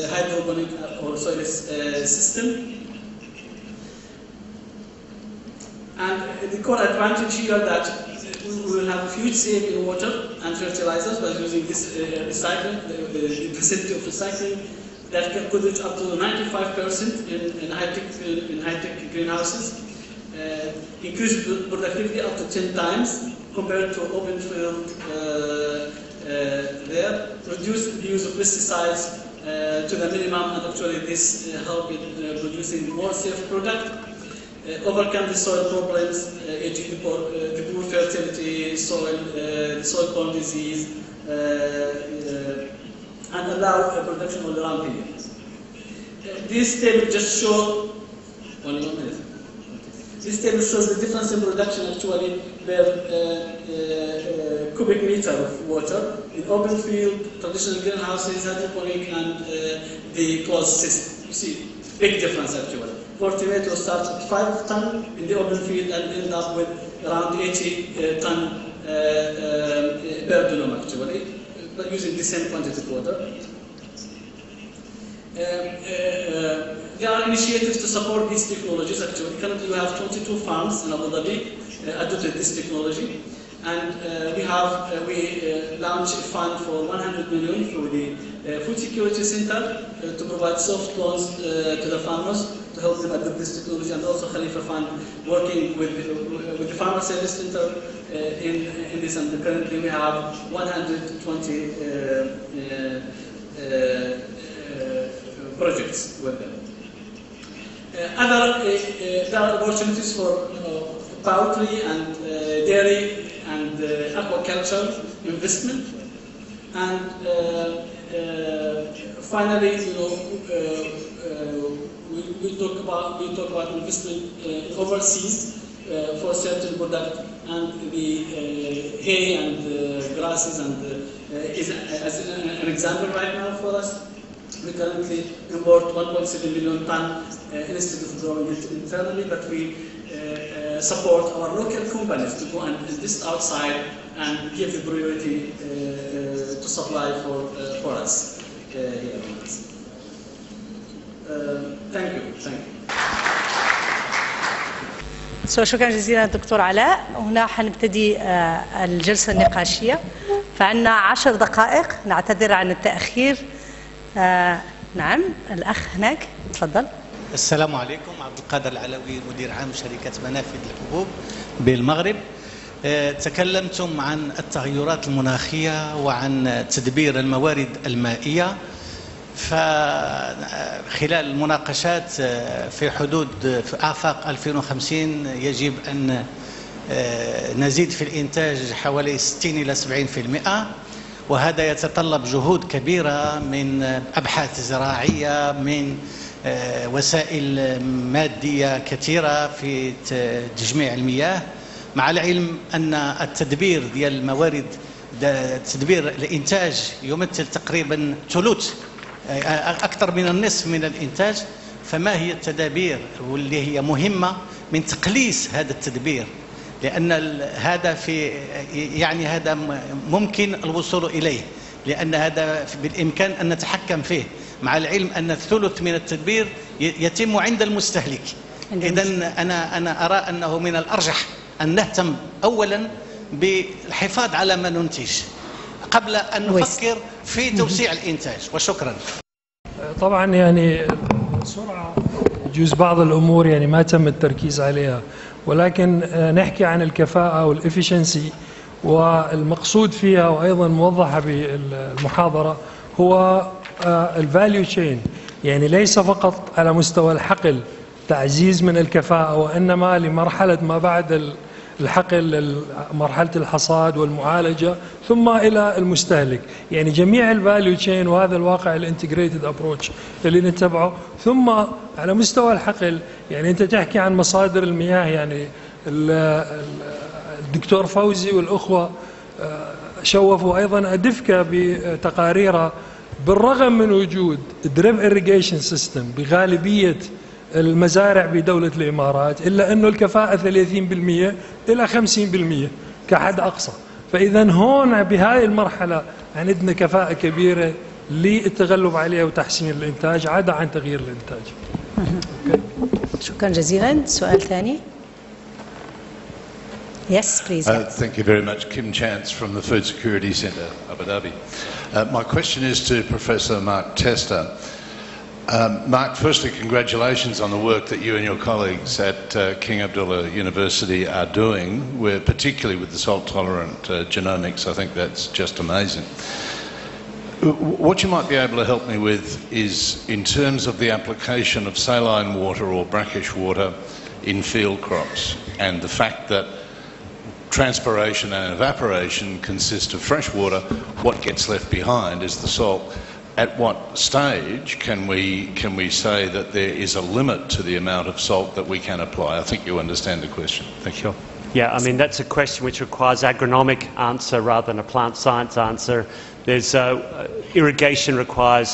hydroponic or soil system. And the core advantage here that we will have a huge save in water and fertilizers by using this recycling, the facility of recycling that could reach up to 95% in high-tech greenhouses. Increase productivity up to 10 times compared to open field there. Reduce the use of pesticides to the minimum, and actually this help in producing more safe product. Overcome the soil problems, the poor fertility, the soil-borne disease, and allow production all around period. This table just shows, only 1 minute. This table shows the difference in production actually per cubic meter of water in open field, traditional greenhouses, hydroponic, and the closed system. You see, big difference actually. For tomato starts at 5 tons in the open field and end up with around 80 tons per drum actually, but using the same quantity of water. There are initiatives to support these technologies actually. Currently we have 22 farms in Abu Dhabi adopted this technology, and we launched a fund for 100 million through the Food Security Center to provide soft loans to the farmers to help them adopt this technology, and also Khalifa Fund working with the Farmer Service Center in this, and currently we have 120 projects with them. There are opportunities for poultry and dairy and aquaculture investment, and finally, we talk about investment overseas for certain product, and the hay and grasses and is as an example right now for us. We currently import 1.7 million tons instead of growing it internally, but we support our local companies to go and invest outside and give the priority to supply for us here. Thank you. شكرا جزيلا دكتور علاء. هنا حنبتدي الجلسة النقاشية، فعندنا 10 دقائق، نعتذر عن التأخير. نعم، الأخ هناك تفضل. السلام عليكم. عبد القادر العلوي، مدير عام شركة منافذ الحبوب بالمغرب. تكلمتم عن التغيرات المناخية وعن تدبير الموارد المائية. فخلال المناقشات في آفاق 2050 يجب أن نزيد في الإنتاج حوالي 60 إلى 70%، وهذا يتطلب جهود كبيرة من أبحاث زراعية، من وسائل مادية كثيرة في تجميع المياه، مع العلم أن التدبير ديال الموارد، تدبير الإنتاج يمثل تقريبا ثلث، أكثر من النصف من الإنتاج. فما هي التدابير واللي هي مهمة من تقليص هذا التدبير؟ لأن هذا يعني هذا ممكن الوصول إليه، لأن هذا بالإمكان أن نتحكم فيه، مع العلم أن الثلث من التدبير يتم عند المستهلك. إذن أنا أرى أنه من الأرجح أن نهتم أولا بالحفاظ على ما ننتج قبل أن نفكر في توسيع الإنتاج. وشكرا. طبعا يعني بسرعة يجوز بعض الأمور يعني ما تم التركيز عليها، ولكن نحكي عن الكفاءة والإفشنسي، والمقصود فيها وأيضا موضحة بالمحاضرة هو الفاليو تشين، يعني ليس فقط على مستوى الحقل تعزيز من الكفاءة، وإنما لمرحلة ما بعد الحقل، مرحلة الحصاد والمعالجة، ثم إلى المستهلك، يعني جميع الفاليو تشين، وهذا الواقع الانتجريتد ابروتش اللي نتبعه. ثم على مستوى الحقل يعني أنت تحكي عن مصادر المياه، يعني الدكتور فوزي والأخوة شوفوا أيضا أدفكة بتقاريرها، بالرغم من وجود دريب إيريجيشن سيستم بغالبية المزارع بدولة الإمارات، إلا أنه الكفاءة 30% إلى 50% كحد أقصى. فإذا هون بهاي المرحلة عندنا كفاءة كبيرة للتغلب عليها وتحسين الإنتاج عدا عن تغيير الإنتاج. شكرا جزيلا. سؤال ثاني. Yes, please. Thank you very much. Kim Chance from the Food Security Centre, Abu Dhabi. My question is to Professor Mark Tester. Mark, firstly, congratulations on the work that you and your colleagues at King Abdullah University are doing, particularly with the salt-tolerant genomics. I think that's just amazing. What you might be able to help me with is in terms of the application of saline water or brackish water in field crops, and the fact that transpiration and evaporation consist of fresh water. What gets left behind is the salt. At what stage can we say that there is a limit to the amount of salt that we can apply? I think you understand the question. Thank you. Yeah, I mean, that's a question which requires agronomic answer rather than a plant science answer. There's irrigation requires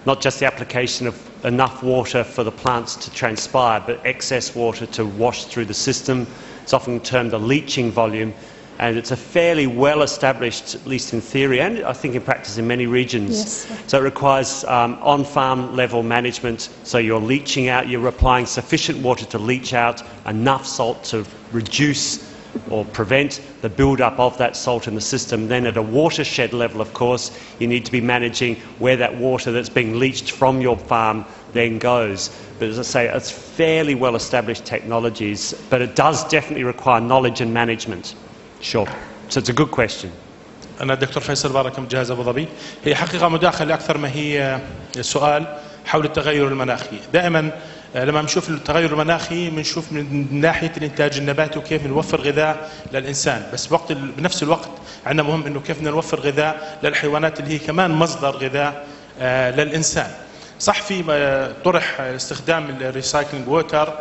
not just the application of enough water for the plants to transpire, but excess water to wash through the system. It's often termed the leaching volume, and it's a fairly well-established, at least in theory, and I think in practice in many regions. Yes. So it requires on-farm level management, so you're leaching out, you're applying sufficient water to leach out enough salt to reduce or prevent the build-up of that salt in the system. Then at a watershed level, of course, you need to be managing where that water that's being leached from your farm then goes. But as I say, it's fairly well-established technologies, but it does definitely require knowledge and management. Sure. So it's a good question. أنا الدكتور فيصل بارك من جهاز أبوظبي. هي حقيقة مداخلة أكثر ما هي سؤال حول التغير المناخي. دائما لما نشوف التغير المناخي بنشوف من ناحية الإنتاج النباتي وكيف نوفر غذاء للإنسان، بس بنفس الوقت عندنا مهم إنه كيف نوفر غذاء للحيوانات اللي هي كمان مصدر غذاء للإنسان. صح في طرح استخدام الريسايكلينج ووتر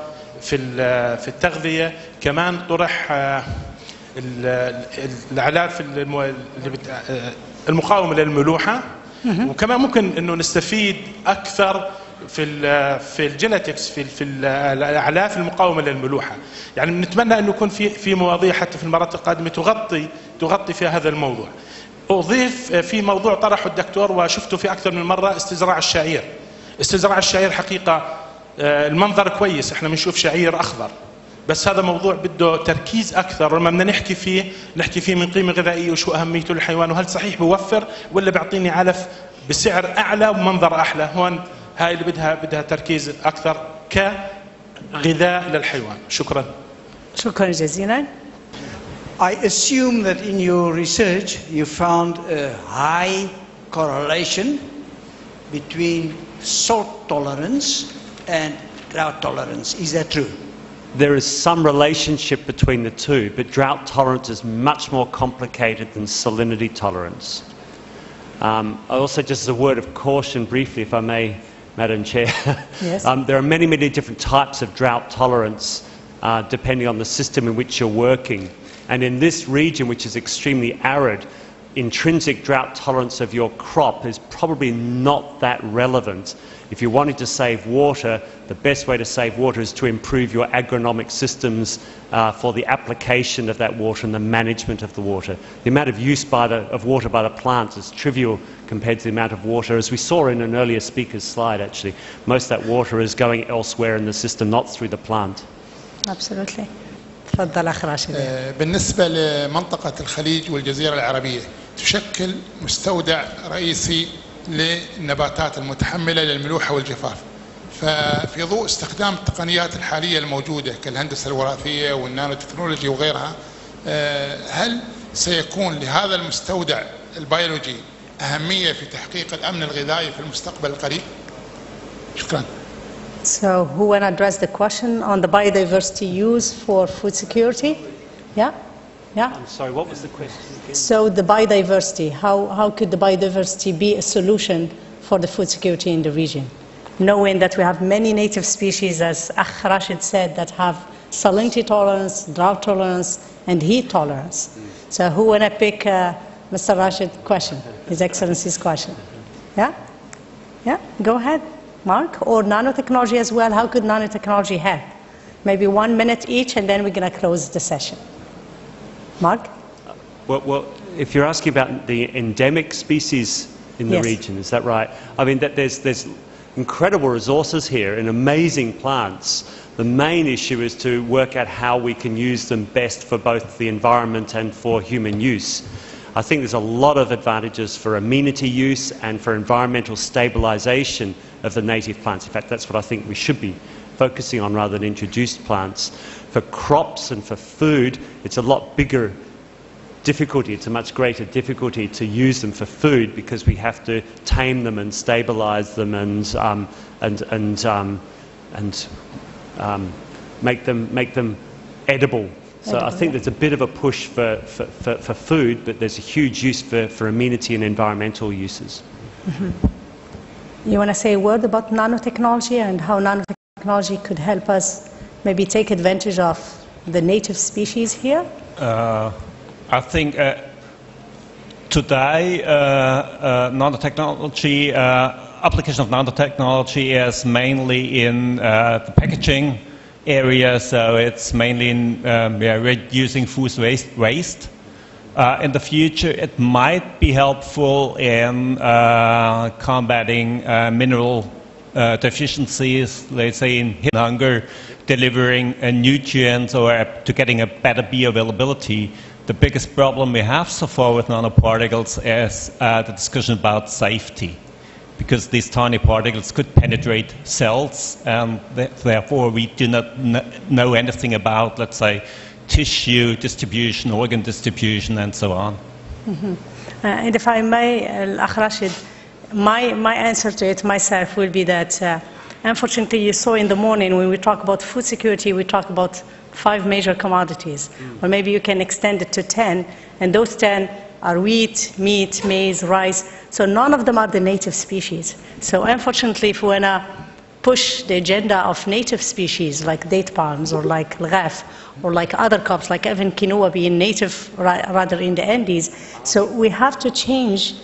في التغذية، كمان طرح العلاف المقاومة للملوحة، وكمان ممكن انه نستفيد اكثر في الجينيتكس في الاعلاف المقاومة للملوحة. يعني بنتمنى انه يكون في مواضيع حتى في المرات القادمة تغطي في هذا الموضوع. اضيف في موضوع طرحه الدكتور وشفته في اكثر من مرة، استزراع الشعير. استزراع الشعير حقيقة المنظر كويس، احنا بنشوف شعير اخضر، بس هذا موضوع بده تركيز اكثر. لما بدنا نحكي فيه من قيمه غذائيه وشو اهميته للحيوان، وهل صحيح بيوفر ولا بيعطيني علف بسعر اعلى ومنظر احلى. هون هاي اللي بدها تركيز اكثر كغذاء للحيوان. شكرا. شكرا جزيلا. I assume that in your research you found a high correlation between salt tolerance and drought tolerance. Is that true? there is some relationship between the two, but drought tolerance is much more complicated than salinity tolerance. Also, just as a word of caution briefly, if I may, Madam Chair, Yes. there are many, many different types of drought tolerance depending on the system in which you're working. And in this region, which is extremely arid, intrinsic drought tolerance of your crop is probably not that relevant. If you're wanting to save water, the best way to save water is to improve your agronomic systems for the application of that water and the management of the water. The amount of use of water by the plants is trivial compared to the amount of water, as we saw in an earlier speaker's slide actually. Most of that water is going elsewhere in the system, not through the plant. Absolutely. تفضل أخ راشد. بالنسبة لمنطقة الخليج والجزيرة العربية تشكل مستودع رئيسي للنباتات المتحملة للملوحة والجفاف. ففي ضوء استخدام التقنيات الحالية الموجودة كالهندسة الوراثية والنانو تكنولوجي وغيرها، هل سيكون لهذا المستودع البيولوجي أهمية في تحقيق الأمن الغذائي في المستقبل القريب؟ شكرا. So who want to address the question on the biodiversity use for food security? Yeah? Yeah? I'm sorry, what was the question again? So the biodiversity, how could the biodiversity be a solution for the food security in the region? Knowing that we have many native species, as Akh Rashid said, that have salinity tolerance, drought tolerance, and heat tolerance. So who want to pick Mr. Rashid's question, His Excellency's question? Yeah? Yeah? Go ahead. Mark, or nanotechnology as well. How could nanotechnology help? Maybe 1 minute each, and then we're going to close the session. Mark? Well, if you're asking about the endemic species in the Yes. region, is that right? I mean, there's incredible resources here and amazing plants. The main issue is to work out how we can use them best for both the environment and for human use. I think there's a lot of advantages for amenity use and for environmental stabilisation of the native plants. In fact, that's what I think we should be focusing on rather than introduced plants. For crops and for food, it's a lot bigger difficulty. It's a much greater difficulty to use them for food because we have to tame them and stabilise them and make them edible. So I think there's a bit of a push for food, but there's a huge use for amenity and environmental uses. You want to say a word about nanotechnology and how nanotechnology could help us maybe take advantage of the native species here? I think today nanotechnology, application of nanotechnology is mainly in the packaging area, so it's mainly in reducing food waste. In the future, it might be helpful in combating mineral deficiencies, let's say in hunger, delivering nutrients or to getting a better bioavailability. The biggest problem we have so far with nanoparticles is the discussion about safety, because these tiny particles could penetrate cells, and therefore we do not know anything about, let's say, tissue distribution, organ distribution, and so on. And if I may, Akh Rashid, my answer to it myself will be that, unfortunately, you saw in the morning when we talk about food security, we talk about 5 major commodities, or maybe you can extend it to 10, and those 10 are wheat, meat, maize, rice. So none of them are the native species. So unfortunately, if we want to push the agenda of native species like date palms or like lghaf or like other crops, like even quinoa being native rather in the Andes, so we have to change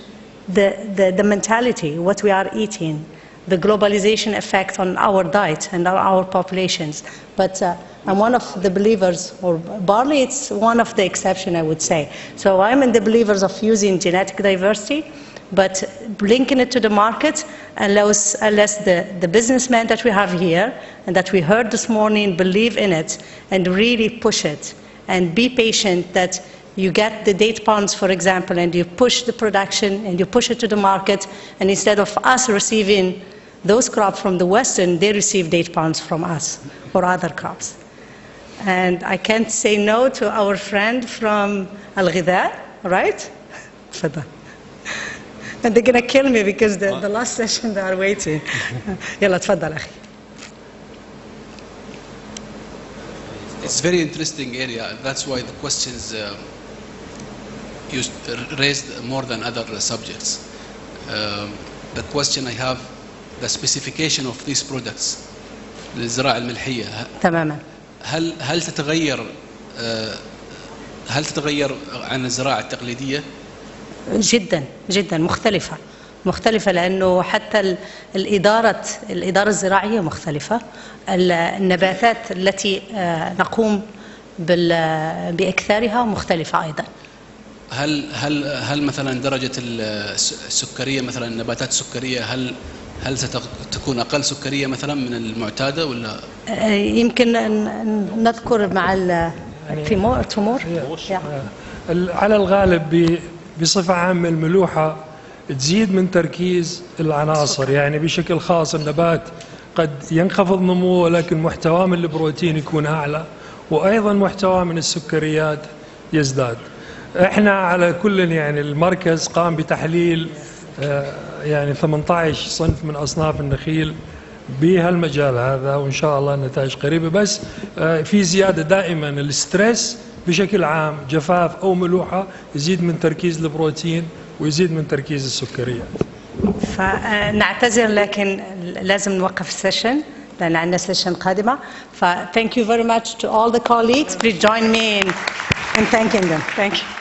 the mentality, what we are eating, the globalization effect on our diet and our populations. But I'm one of the believers, or barley, it's one of the exception, I would say. So I'm in the believers of using genetic diversity, but linking it to the market unless the businessmen that we have here and that we heard this morning believe in it and really push it and be patient that you get the date palms, for example, and you push the production and you push it to the market, and instead of us receiving those crops from the Western, they receive date palms from us or other crops. And I can't say no to our friend from الغذائي, right? And they're going to kill me because the last session they are waiting. يلا تفضل أخي. It's very interesting area. That's why the questions you raised more than other subjects. The question I have, the specification of these products, للزراعة الملحية. تماما. هل تتغير عن الزراعة التقليدية؟ جدا جدا مختلفة لأنه حتى الإدارة الزراعية مختلفة. النباتات التي نقوم بإكثارها مختلفة أيضا. هل مثلا درجة السكرية، مثلا النباتات السكرية، هل ستكون أقل سكرية مثلا من المعتادة ولا؟ يمكن نذكر مع تمور. على الغالب بصفة عامة الملوحة تزيد من تركيز العناصر، يعني بشكل خاص النبات قد ينخفض نموه ولكن محتواه من البروتين يكون أعلى، وأيضا محتواه من السكريات يزداد. احنا على كل يعني المركز قام بتحليل يعني 18 صنف من أصناف النخيل بهالمجال هذا، وإن شاء الله النتائج قريبة. بس في زيادة دائما الستريس بشكل عام، جفاف أو ملوحة، يزيد من تركيز البروتين ويزيد من تركيز السكريات. فنعتذر لكن لازم نوقف السيشن لأن عندنا سيشن قادمة. thank you very much to all the colleagues. Please join me in thanking them. Thank you.